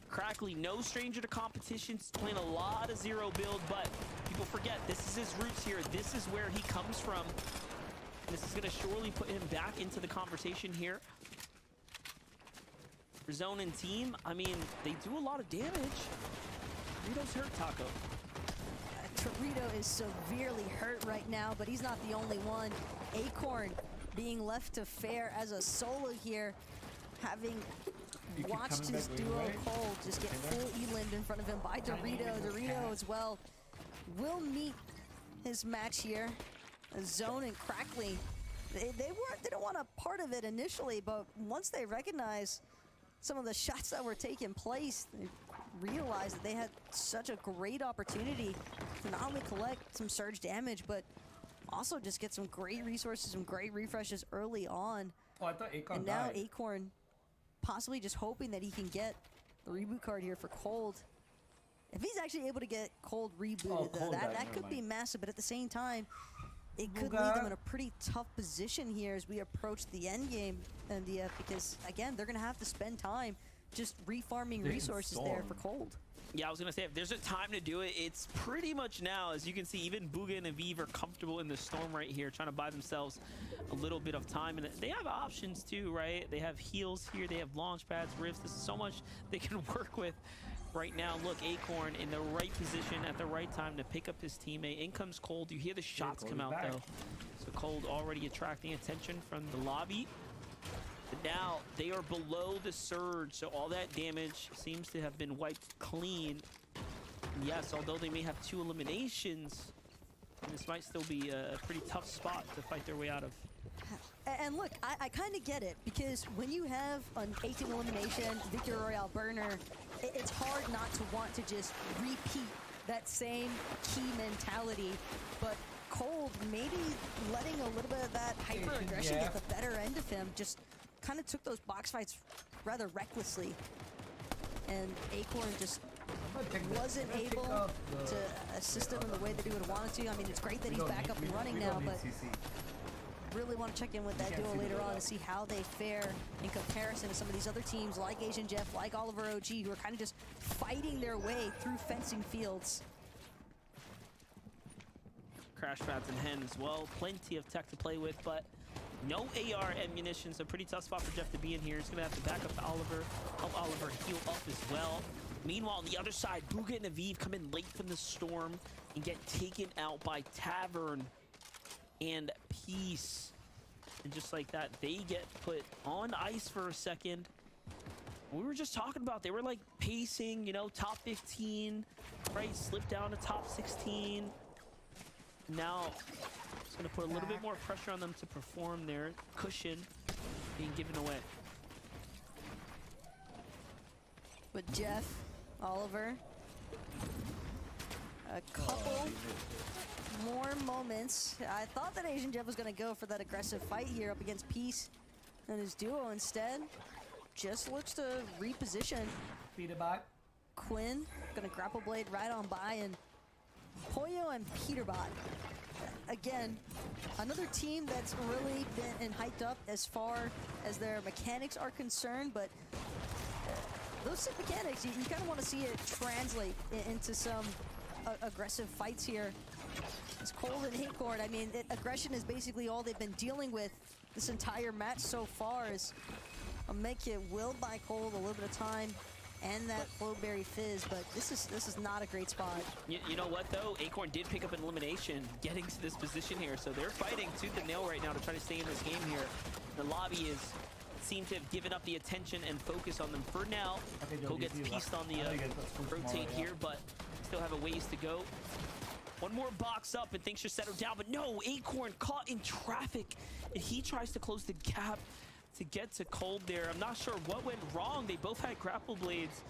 Crackley, no stranger to competitions, playing a lot of zero build, but people forget this is his roots here. This is where he comes from. This is going to surely put him back into the conversation here. For Zone and team, I mean, they do a lot of damage. Dorito's hurt, Taco. Dorito is severely hurt right now, but he's not the only one. Acorn being left to fare as a solo here, having watched his duo Cold just get full eland in front of him by Dorito. Dorito as well will meet his match here. Zone and Crackley, they didn't want a part of it initially, but once they recognized some of the shots that were taking place, they realized that they had such a great opportunity to not only collect some surge damage, but also just get some great resources, some great refreshes early on. Oh, I thought Acorn and now died. Acorn possibly just hoping that he can get the reboot card here for Cold. If he's actually able to get Cold rebooted, though, that could be massive, but at the same time, it could leave them in a pretty tough position here as we approach the end game, MDF, because again, they're gonna have to spend time just refarming Big resources there for storm. Cold. Yeah, I was gonna say, if there's a time to do it, it's pretty much now. As you can see, even Bugha and Aviv are comfortable in the storm right here, trying to buy themselves a little bit of time. And they have options too, right? They have heals here, they have launch pads, rifts. There's so much they can work with right now. Look, Acorn in the right position at the right time to pick up his teammate. In comes Cold. You hear the shots Cold come is out back. though. So Cold already attracting attention from the lobby. But now they are below the surge, so all that damage seems to have been wiped clean. And yes, although they may have 2 eliminations, this might still be a pretty tough spot to fight their way out of. And look, I kind of get it, because when you have an 18 elimination Victory Royale burner, it's hard not to want to just repeat that same key mentality. But Cold, maybe letting a little bit of that hyper aggression Yeah. get the better end of him, just kind of took those box fights rather recklessly. And Acorn just wasn't able to assist him in the way that he would have wanted to. I mean, it's great that he's back up and running now, but really want to check in with that duo later on to see how they fare in comparison to some of these other teams like Asian Jeff, like Oliver OG, who are kind of just fighting their way through fencing fields. Crash pads and Hen as well. Plenty of tech to play with, but no AR ammunition, so pretty tough spot for Jeff to be in here. He's going to have to back up to Oliver, help Oliver heal up as well. Meanwhile, on the other side, Bugha and Aviv come in late from the storm and get taken out by Tavern and Peace. And just like that, they get put on ice for a second. We were just talking about, they were like pacing, you know, top 15, right? Slipped down to top 16. Now, it's going to put a little bit more pressure on them to perform their cushion being given away. With Jeff, Oliver, a couple more moments. I thought that Asian Jeff was going to go for that aggressive fight here up against Peace and his duo. Instead, just looks to reposition. Feed it back. Quinn going to grapple blade right on by, and Pollo and Peterbot. Again, another team that's really been hyped up as far as their mechanics are concerned, but those same mechanics, you kind of want to see it translate into some aggressive fights here. It's Cold and Acorn. I mean, aggression is basically all they've been dealing with this entire match so far. Is a make it willed by Cold, a little bit of time, and that Flowberry Fizz, but this is not a great spot. You know what though? Acorn did pick up an elimination getting to this position here, so they're fighting tooth and nail right now to try to stay in this game here. The lobby seem to have given up the attention and focus on them for now. Go gets pieced on the rotate here, but still have a ways to go. One more box up and things should settle down, but no, Acorn caught in traffic, and he tries to close the gap to get to Cold there. I'm not sure what went wrong. They both had grapple blades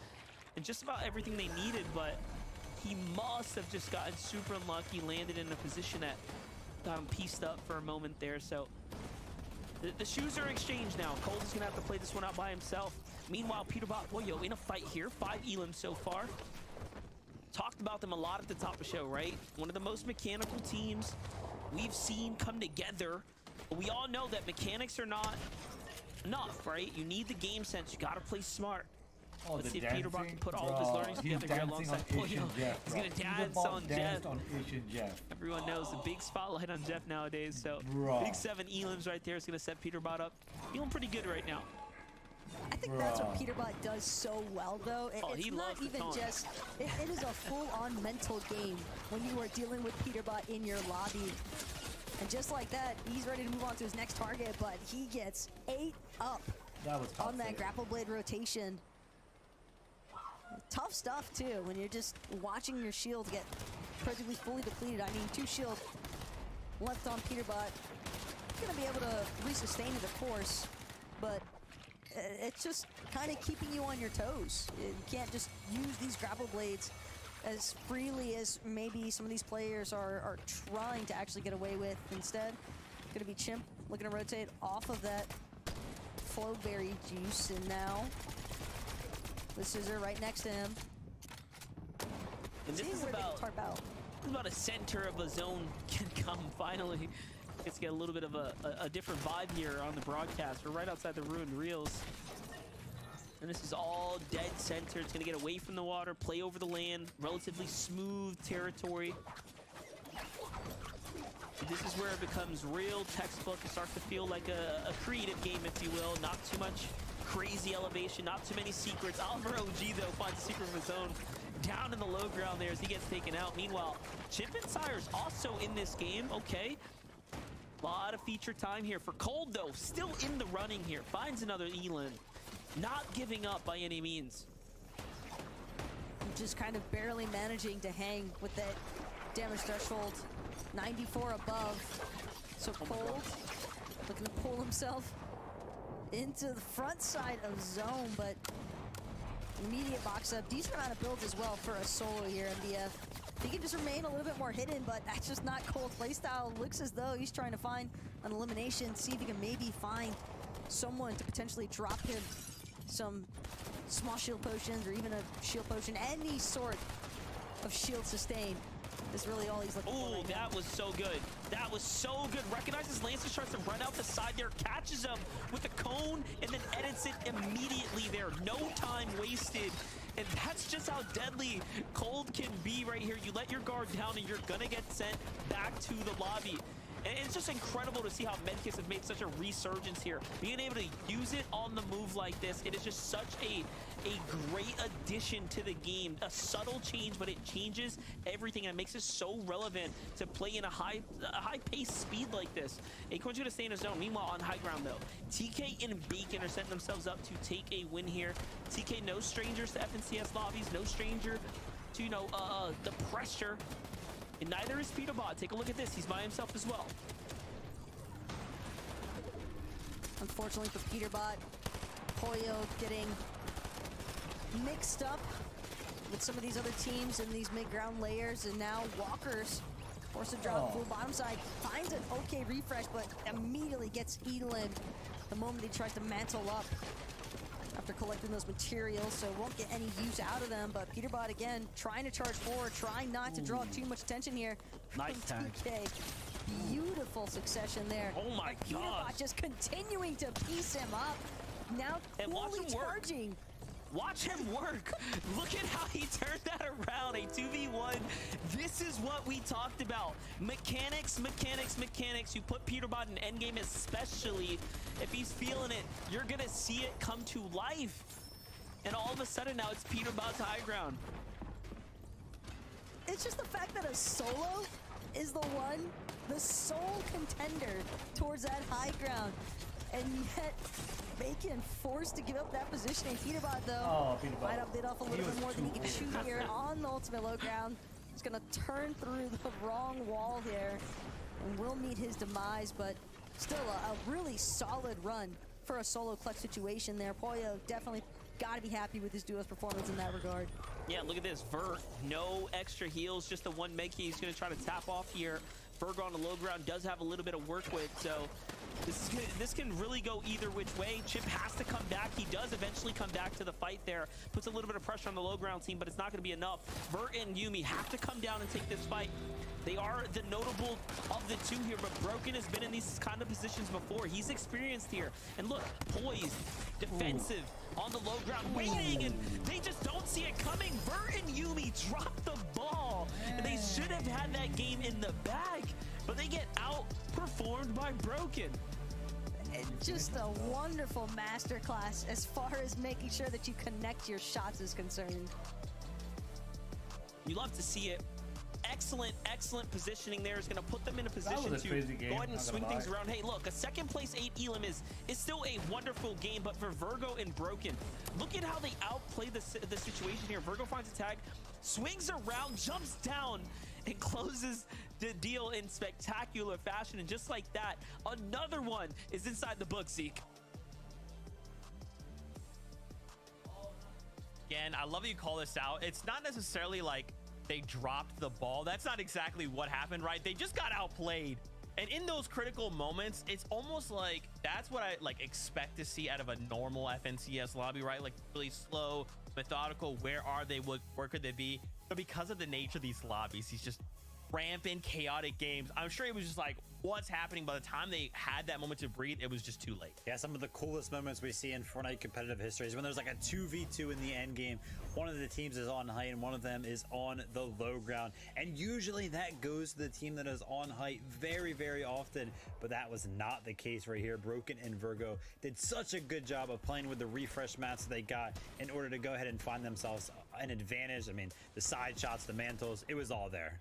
and just about everything they needed, but he must have just gotten super unlucky, landed in a position that got him pieced up for a moment there. So the shoes are exchanged now. Cold is gonna have to play this one out by himself. Meanwhile, Peterbot, Pollo in a fight here, 5 elims so far. Talked about them a lot at the top of the show, right? One of the most mechanical teams we've seen come together. But we all know that mechanics are not enough, right? You need the game sense. You gotta play smart. Oh, Let's the see if dancing, Peterbot can put all of his learnings He's together here dancing alongside on Pollo. Asian Jeff, He's bro. gonna dance Peterbot on danced Jeff. on Asian Jeff. Everyone knows the big spotlight on Jeff nowadays, so Bro. big 7 elims right there is gonna set Peterbot up. Feeling pretty good right now. I think that's what Peterbot does so well, though. Oh, It's he not loves the even taunt. just, it is a full-on mental game when you are dealing with Peterbot in your lobby. And just like that, he's ready to move on to his next target, but he gets 8 up That was on that toxic. grapple blade rotation. Tough stuff, too, when you're just watching your shield get practically fully depleted. I mean, 2 shields left on Peterbot. He's going to be able to resustain it, of course, but it's just kind of keeping you on your toes. You can't just use these grapple blades as freely as maybe some of these players are trying to actually get away with. Instead, gonna be Chimp looking to rotate off of that Flowberry juice, and now the Scissor right next to him. And this Seeing is where they about can tarp out. this is about a center of a zone can come finally. Let's get a little bit of a different vibe here on the broadcast. We're right outside the ruined reels. And this is all dead center. It's going to get away from the water, play over the land, relatively smooth territory. This is where it becomes real textbook. It starts to feel like a creative game, if you will. Not too much crazy elevation, not too many secrets. Alvaro OG, though, finds a secret of his own down in the low ground there as he gets taken out. Meanwhile, Chip and Sire's also in this game. Okay. A lot of feature time here for Cold, though. Still in the running here. Finds another Elin. Not giving up by any means. Just kind of barely managing to hang with that damage threshold. 94 above. So Cold looking to pull himself into the front side of zone, but immediate box up. Decent amount of builds as well for a solo here, MDF. He can just remain a little bit more hidden, but that's just not Cold's playstyle. Looks as though he's trying to find an elimination, see if he can maybe find someone to potentially drop him some small shield potions or even a shield potion, any sort of shield sustain. Is really all he's looking for. Oh, that was so good. That was so good. Recognizes Lancer, tries to run out the side there, catches him with the cone, and then edits it immediately there. No time wasted. And that's just how deadly Cold can be right here. You let your guard down and you're gonna get sent back to the lobby. And it's just incredible to see how Medkits have made such a resurgence here. Being able to use it on the move like this, it is just such a great addition to the game. A subtle change, but it changes everything and makes it so relevant to play in a high-paced speed like this. Acorn's gonna stay in his zone. Meanwhile, on high ground though, TK and Bacon are setting themselves up to take a win here. TK, no strangers to FNCS lobbies, no stranger to, you know, the pressure. And neither is Peterbot. Take a look at this. He's by himself as well. Unfortunately for Peterbot, Poyo getting mixed up with some of these other teams in these mid-ground layers, and now Walker's forced to drop full bottom side. Finds an okay refresh, but immediately gets Elin the moment he tries to mantle up after collecting those materials, so won't get any use out of them. But Peterbot again trying to charge forward, trying not to draw too much attention here. Nice tag. TK. Beautiful succession there. Oh my Peterbot god. just continuing to piece him up. Now And watch fully him work. charging. Watch him work. Look at how he turned that around. A 2v1. This is what we talked about. Mechanics, mechanics, mechanics. You put Peterbot in endgame, especially if he's feeling it. You're going to see it come to life. And all of a sudden now it's Peterbot's high ground. It's just the fact that a solo is the one, the sole contender towards that high ground. And yet, Bacon forced to give up that positioning. Peterbot, though, might have bit off a little bit more than he can chew here on the ultimate low ground. He's going to turn through the wrong wall here and will meet his demise, but still a really solid run for a solo clutch situation there. Poyo definitely got to be happy with his duo's performance in that regard. Yeah, look at this. Vert, no extra heals, just the one Meki he's going to try to tap off here. Virgo on the low ground does have a little bit of work with, so this can really go either which way. Chip has to come back. He does eventually come back to the fight there. Puts a little bit of pressure on the low ground team, but it's not going to be enough. Vert and Yuumi have to come down and take this fight. They are the notable of the two here, but Broken has been in these kind of positions before. He's experienced here. And look, poised, defensive, on the low ground, waiting, and they just don't see it coming. Vert and Yuumi drop the ball, and they should have had that game in the bag, but they get outperformed by Broken. Just a wonderful masterclass as far as making sure that you connect your shots is concerned. You love to see it. Excellent, excellent positioning there is going to put them in a position was a to crazy game, go ahead and not swing gonna things lie. around. Hey, look, a second place 8 Elam is still a wonderful game, but for Virgo and Broken, look at how they outplay the situation here. Virgo finds a tag, swings around, jumps down, and closes the deal in spectacular fashion. And just like that, another one is inside the book, Zeke. Again, I love that you call this out. It's not necessarily like they dropped the ball. That's not exactly what happened, right? They just got outplayed. And in those critical moments, it's almost like that's what I like expect to see out of a normal FNCS lobby, right? Like really slow, methodical. Where are they? Where could they be? But because of the nature of these lobbies, these just rampant, chaotic games, I'm sure it was just like, what's happening. By the time they had that moment to breathe, it was just too late. Yeah, some of the coolest moments we see in Fortnite competitive history is when there's like a 2v2 in the end game. One of the teams is on height and one of them is on the low ground. And usually that goes to the team that is on height very, very often. But that was not the case right here. Broken and Virgo did such a good job of playing with the refresh mats that they got in order to go ahead and find themselves an advantage. I mean, the side shots, the mantles, it was all there.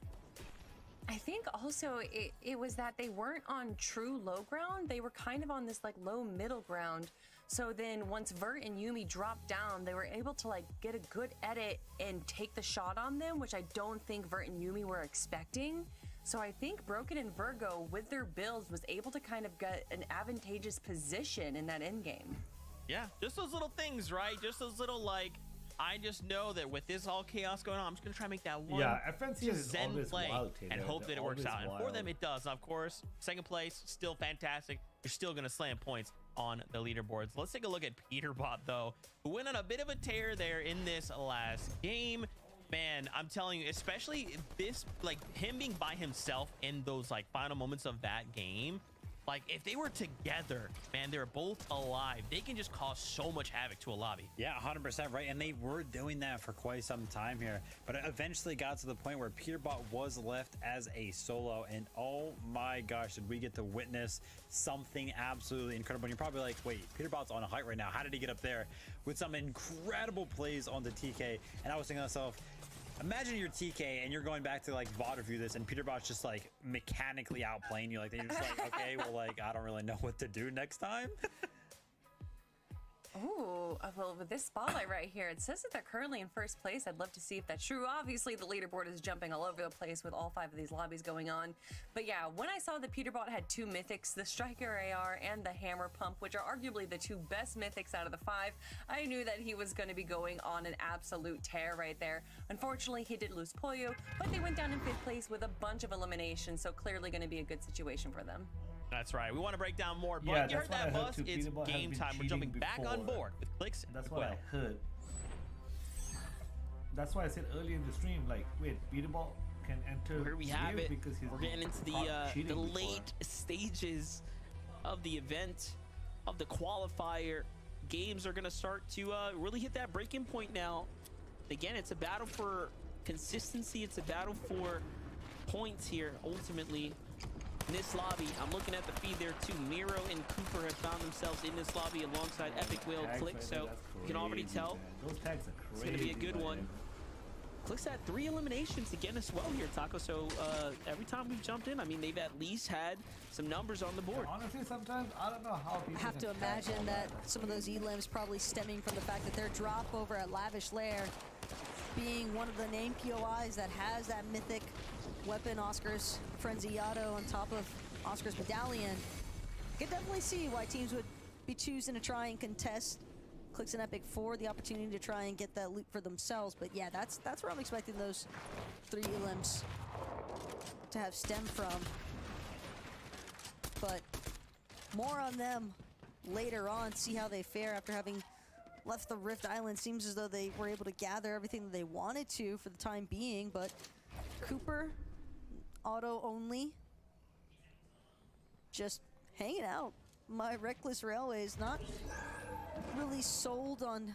I think also it was that they weren't on true low ground. They were kind of on this like low middle ground. So then once Vert and Yuumi dropped down, they were able to like get a good edit and take the shot on them, which I don't think Vert and Yuumi were expecting. So I think Broken and Virgo with their builds was able to kind of get an advantageous position in that end game. Yeah, just those little things, right? Just those little like, I just know that with this all chaos going on, I'm just gonna try to make that one FNC is zen always play wild, and hope that it works out. And for wild. them, it does. Of course, second place, still fantastic. You're still gonna slam points on the leaderboards. Let's take a look at Peterbot though, who went on a bit of a tear there in this last game. Man, I'm telling you, especially this, like him being by himself in those like final moments of that game. Like, if they were together, man, they're both alive. They can just cause so much havoc to a lobby. Yeah, 100% right. And they were doing that for quite some time here. But it eventually got to the point where Peterbot was left as a solo. And oh my gosh, did we get to witness something absolutely incredible. And you're probably like, wait, Peterbot's on a height right now. How did he get up there? With some incredible plays on the TK. And I was thinking to myself, imagine you're TK and you're going back to like VOD review this and Peterbot's just like mechanically outplaying you. Like they're just like, okay, well, like I don't really know what to do next time. Ooh, well, with this spotlight right here, it says that they're currently in first place. I'd love to see if that's true. Obviously, the leaderboard is jumping all over the place with all 5 of these lobbies going on. But yeah, when I saw that Peterbot had 2 mythics, the Striker AR and the Hammer Pump, which are arguably the 2 best mythics out of the 5, I knew that he was going to be going on an absolute tear right there. Unfortunately, he did lose Pollo, but they went down in 5th place with a bunch of eliminations, so clearly going to be a good situation for them. That's right. We want to break down more, but Yeah, you heard that's that what I heard buzz. too. It's Peterbot has game been time. We're jumping cheating back on before. board with Clicks. That's and what Quill. I heard. That's why I said earlier in the stream, like, wait, Peterbot can enter. Here we have here it. because he's We're getting into caught cheating the before. late stages of the event, of the qualifier. Games are going to start to really hit that breaking point now. Again, it's a battle for consistency. It's a battle for points here, ultimately. In this lobby, I'm looking at the feed there too. Miro and Cooper have found themselves in this lobby alongside Epic Will Tags Click, right so there, that's you can already crazy, tell man. Those tags are it's crazy. going to be a good man. one. Click's had 3 eliminations again as well here, Taco. So every time we've jumped in, I mean, they've at least had some numbers on the board. Honestly, sometimes I don't know how people I have to can tag imagine all that some of those elims probably stemming from the fact that their drop over at Lavish Lair being one of the name POIs that has that mythic weapon, Oscar's Frenzy Auto, on top of Oscar's medallion. You can definitely see why teams would be choosing to try and contest Clicks and Epic for the opportunity to try and get that loot for themselves. But yeah, that's where I'm expecting those 3 elims to have stemmed from. But more on them later on, see how they fare after having left the Rift Island. Seems as though they were able to gather everything that they wanted to for the time being, but Cooper, auto only, just hanging out. My Reckless Railway is not really sold on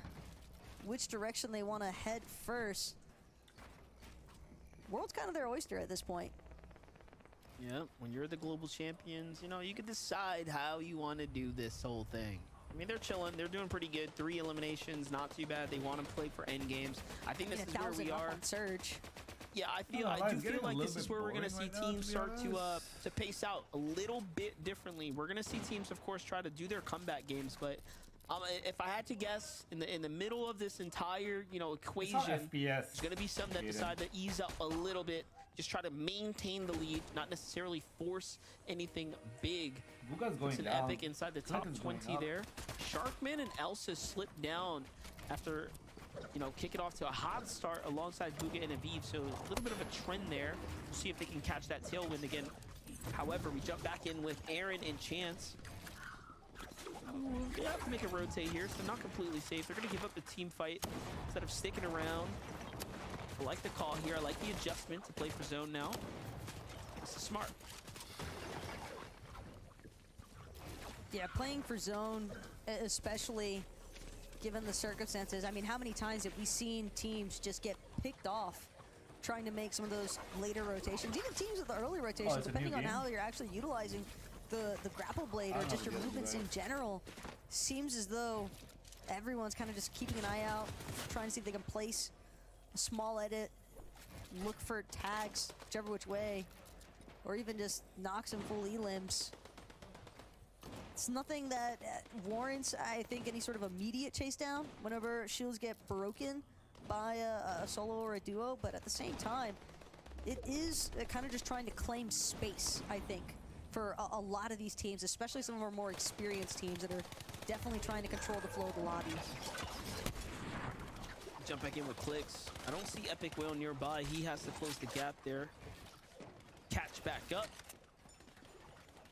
which direction they want to head first. World's kind of their oyster at this point. Yeah, when you're the global champions, you know, you can decide how you want to do this whole thing. I mean, they're chilling. They're doing pretty good. 3 eliminations, not too bad. They want to play for end games. I think this is where we are. On Surge. Yeah, I do it's feel getting a like this little is bit where we're going to boring see right now, teams to be start honest. to pace out a little bit differently. We're going to see teams, of course, try to do their comeback games, but if I had to guess, in the middle of this entire, you know, equation, FPS. there's going to be some that Aiden. decide to ease up a little bit, just try to maintain the lead, not necessarily force anything big. Buga's going It's an down. Epic inside the top Click is going 20 up. there. Sharkman and Elsa slipped down after, you know, kick it off to a hot start alongside Buga and Aviv. So a little bit of a trend there. We'll see if they can catch that tailwind again. However, we jump back in with Aaron and Chance. They have to make a rotate here, so not completely safe. They're going to give up the team fight instead of sticking around. I like the call here. I like the adjustment to play for zone now. This is smart. Yeah, playing for zone, especially given the circumstances. I mean, how many times have we seen teams just get picked off trying to make some of those later rotations? Even teams with the early rotations, depending on how you're actually utilizing the grapple blade or just your movements in general, seems as though everyone's kind of just keeping an eye out, trying to see if they can place a small edit, look for tags, whichever which way, or even just knock some full E-limbs. It's nothing that warrants, I think, any sort of immediate chase down whenever shields get broken by a solo or a duo, but at the same time, it is kind of just trying to claim space, I think, for a lot of these teams, especially some of our more experienced teams that are definitely trying to control the flow of the lobby. Jump back in with clicks. I don't see Epic Whale nearby. He has to close the gap there. Catch back up.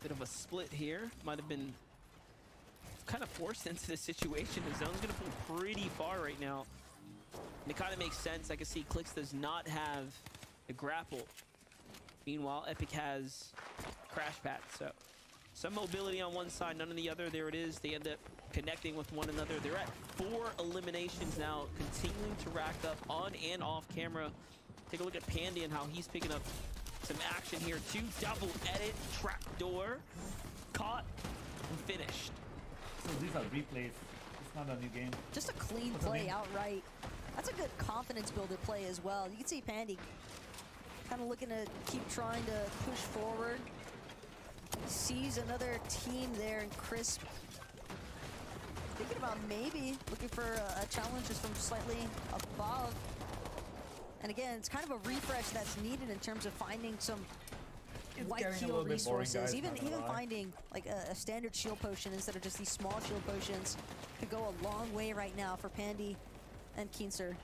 Bit of a split here. Might have been kind of forced into the situation. The zone's going to pull pretty far right now. And it kind of makes sense. I can see Clicks does not have a grapple. Meanwhile, Epic has Crash Pad. So some mobility on one side, none on the other. There it is. They end up connecting with one another. They're at 4 eliminations now, continuing to rack up on and off camera. Take a look at Pandy and how he's picking up some action here too. Double edit, trapdoor, caught, and finished. So these are replays. It's not a new game. Just a clean play outright. That's a good confidence builder play as well. You can see Pandy kind of looking to keep trying to push forward. Sees another team there, and Crisp thinking about maybe looking for a challenge just from slightly above. And again, it's kind of a refresh that's needed in terms of finding some white heal resources. Even finding like a standard shield potion instead of just these small shield potions could go a long way right now for Pandy and Keenser.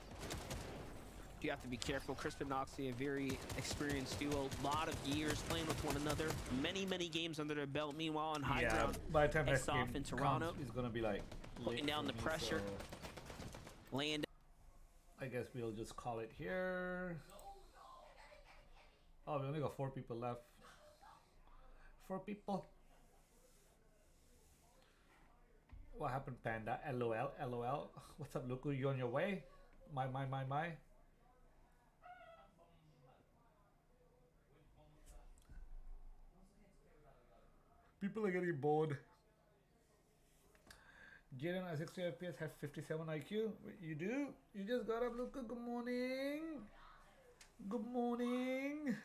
You have to be careful. Crisp and Noxy, a very experienced duo. A lot of years playing with one another. Many games under their belt. Meanwhile, on high ground, by the time next game in Toronto, is going to be like putting down the pressure. So Land. I guess we'll just call it here. Oh, we only got 4 people left. 4 people. What happened, Panda? LOL, LOL. What's up, Luku? You on your way? My. People are getting bored. Jaden at 60 FPS have 57 IQ. You do? You just got up, Luca. Good morning. Good morning.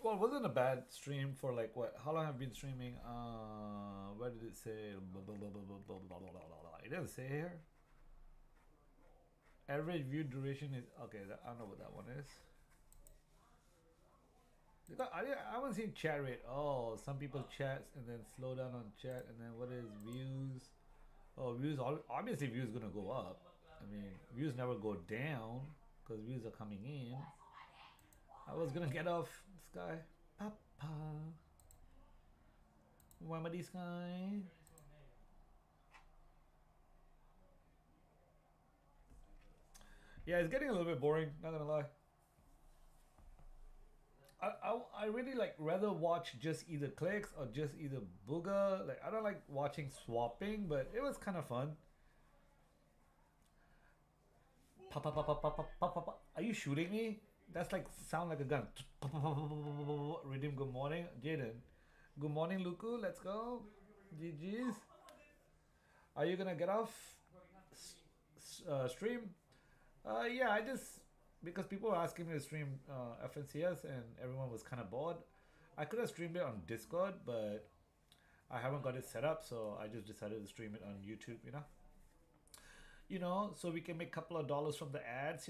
Well, it wasn't a bad stream for like what? How long have I been streaming? Where did it say? It doesn't say here. Average view duration is okay. I don't know what that one is. I haven't seen chat rate. Oh, some people chat and then slow down on chat, and then what is views? Oh, views. Obviously, views gonna go up. I mean, views never go down because views are coming in. I was gonna get off this guy, Papa. Why am I this guy? Yeah, it's getting a little bit boring. Not gonna lie. I really like rather watch just either clicks or just either booga. Like I don't like watching swapping, but it was kind of fun. Are you shooting me? That's like sound like a gun. Redeem. Good morning, Jaden. Good morning, Luku. Let's go. GG's. Are you gonna get off stream? Yeah, I just. Because people were asking me to stream FNCS and everyone was kind of bored. I could have streamed it on Discord, but I haven't got it set up, so I just decided to stream it on YouTube, you know, so we can make a couple of dollars from the ads,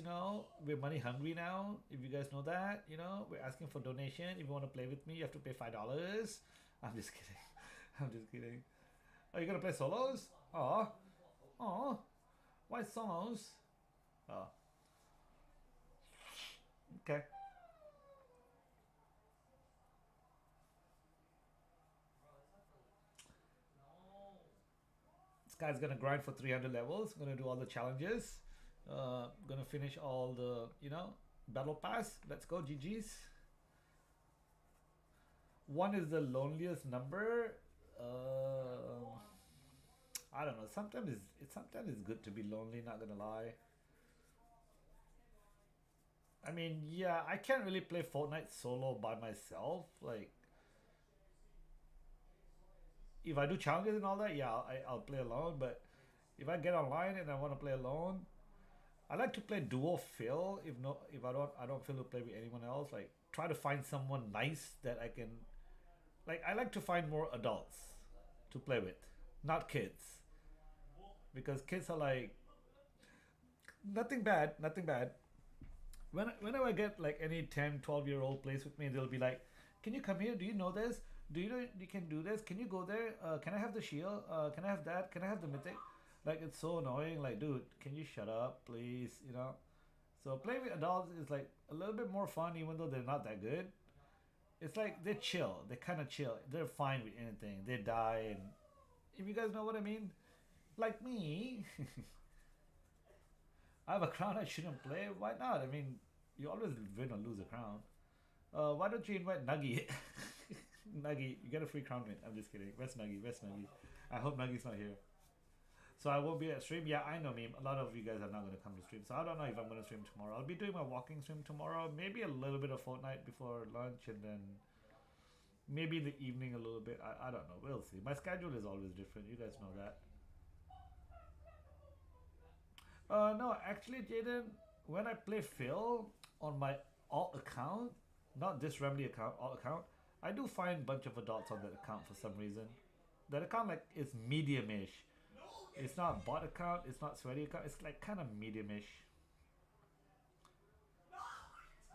We're money hungry now, if you guys know that, We're asking for donation. If you want to play with me, you have to pay $5. I'm just kidding. I'm just kidding. Are you going to play solos? Oh. Why solos? Oh. Okay. This guy's gonna grind for 300 levels. Gonna do all the challenges. Gonna finish all the, battle pass. Let's go, GG's. one is the loneliest number. I don't know. Sometimes it's good to be lonely. Not gonna lie. I mean, yeah, I can't really play Fortnite solo by myself. Like, if I do challenges and all that, yeah, I'll play alone. But if I get online and I want to play alone, I like to play duo fill. If I don't feel to play with anyone else. Like, try to find someone nice that I can. Like, I like to find more adults to play with, not kids, because kids are like nothing bad, nothing bad. Whenever I get like any 10, 12-year-old plays with me, they'll be like, can you come here? Do you know this? Do you know you can do this? Can you go there? Can I have the shield? Can I have that? Can I have the mythic? Like, it's so annoying. Like, dude, can you shut up, please? You know? So playing with adults is like a little bit more fun, even though they're not that good. It's like they're chill. They kind of chill. They're fine with anything. They die, and if you guys know what I mean, like me, I have a crown I shouldn't play. Why not? I mean, you always win or lose a crown. Why don't you invite Nuggy? Nuggy, you get a free crown, mate. I'm just kidding. Where's Nuggy? Where's Nuggy? I hope Nuggy's not here. So I won't be at stream. Yeah, I know, meme. A lot of you guys are not going to come to stream. So I don't know if I'm going to stream tomorrow. I'll be doing my walking stream tomorrow. Maybe a little bit of Fortnite before lunch, and then maybe in the evening a little bit. I don't know. We'll see. My schedule is always different. You guys know that. No, actually, Jaden, when I play Phil on my alt account, not this Remedy account, alt account, I do find a bunch of adults on that account for some reason. That account like is medium-ish. It's not bot account, it's not sweaty account, it's like kind of medium-ish.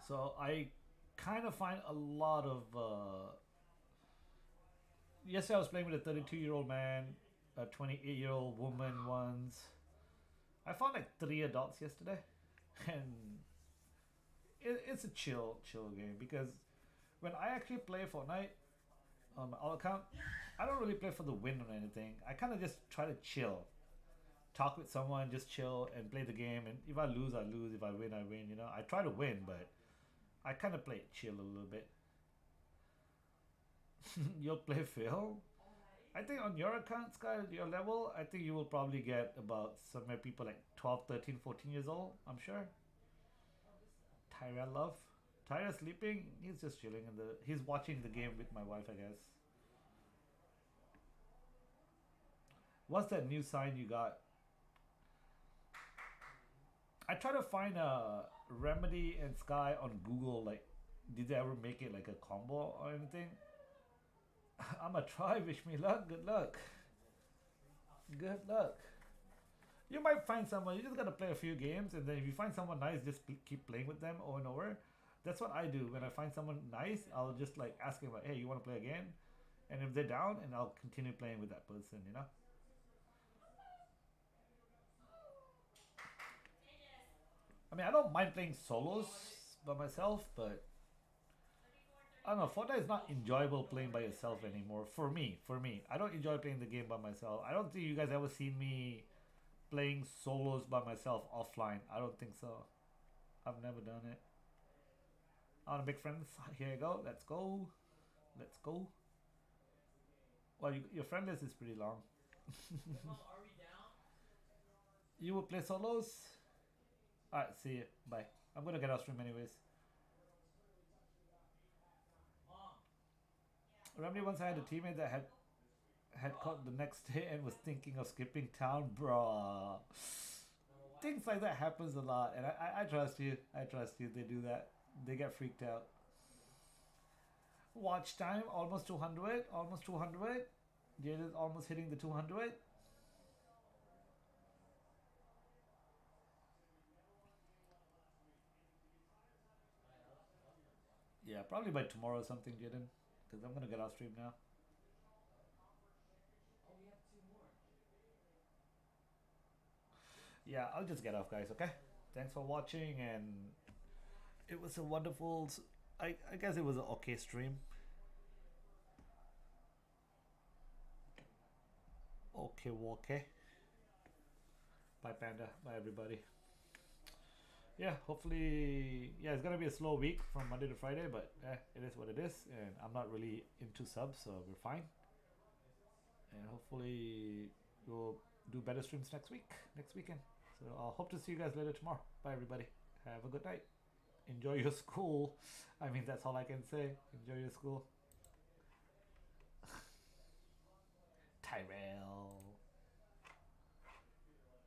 So I kind of find a lot of yesterday I was playing with a 32-year-old man, a 28-year-old woman once. I found like 3 adults yesterday, and it's a chill game, because when I actually play Fortnite on my alt account, I don't really play for the win or anything. I kind of just try to chill, talk with someone, just chill and play the game. And if I lose, I lose. If I win, I win. You know, I try to win, but I kind of play it chill a little bit. You'll play Phil? I think on your account, Sky, your level, I think you will probably get about somewhere people like 12, 13, 14 years old, I'm sure. Tyra Love. Tyra's sleeping. He's just chilling he's watching the game with my wife, I guess. What's that new sign you got? I try to find a Remedy and Sky on Google, like, did they ever make it like a combo or anything? I'ma try, wish me luck, good luck. Good luck. You might find someone, you just gotta play a few games, and then if you find someone nice, just keep playing with them over and over. That's what I do. When I find someone nice, I'll just like ask them like, hey, you wanna play again? And if they're down, and I'll continue playing with that person, you know? I mean, I don't mind playing solos by myself, but I don't know, Fortnite is not enjoyable playing by yourself anymore. For me. I don't enjoy playing the game by myself. I don't think you guys ever seen me playing solos by myself offline. I don't think so. I've never done it. I want to make friends. Here you go. Let's go. Let's go. Well, your friend list is pretty long. You will play solos? Alright, see you. Bye. I'm gonna get out stream anyways. Remember once I had a teammate that had caught the next day and was thinking of skipping town, bro. Things like that happens a lot, and I trust you. I trust you. They do that. They get freaked out. Watch time almost 200. Almost 200. Jaden's almost hitting the 200. Yeah, probably by tomorrow or something, Jaden. Because I'm gonna get off stream now. Yeah, I'll just get off, guys, okay? Thanks for watching, and it was a wonderful... I guess it was an okay stream. Okay. Bye, Panda. Bye, everybody. yeah, hopefully, yeah, it's gonna be a slow week from Monday to Friday, but it is what it is, and I'm not really into subs, so we're fine. And hopefully, we'll do better streams next weekend. So I'll hope to see you guys later tomorrow. Bye, everybody. Have a good night. Enjoy your school. I mean, that's all I can say. Enjoy your school. Tyrell.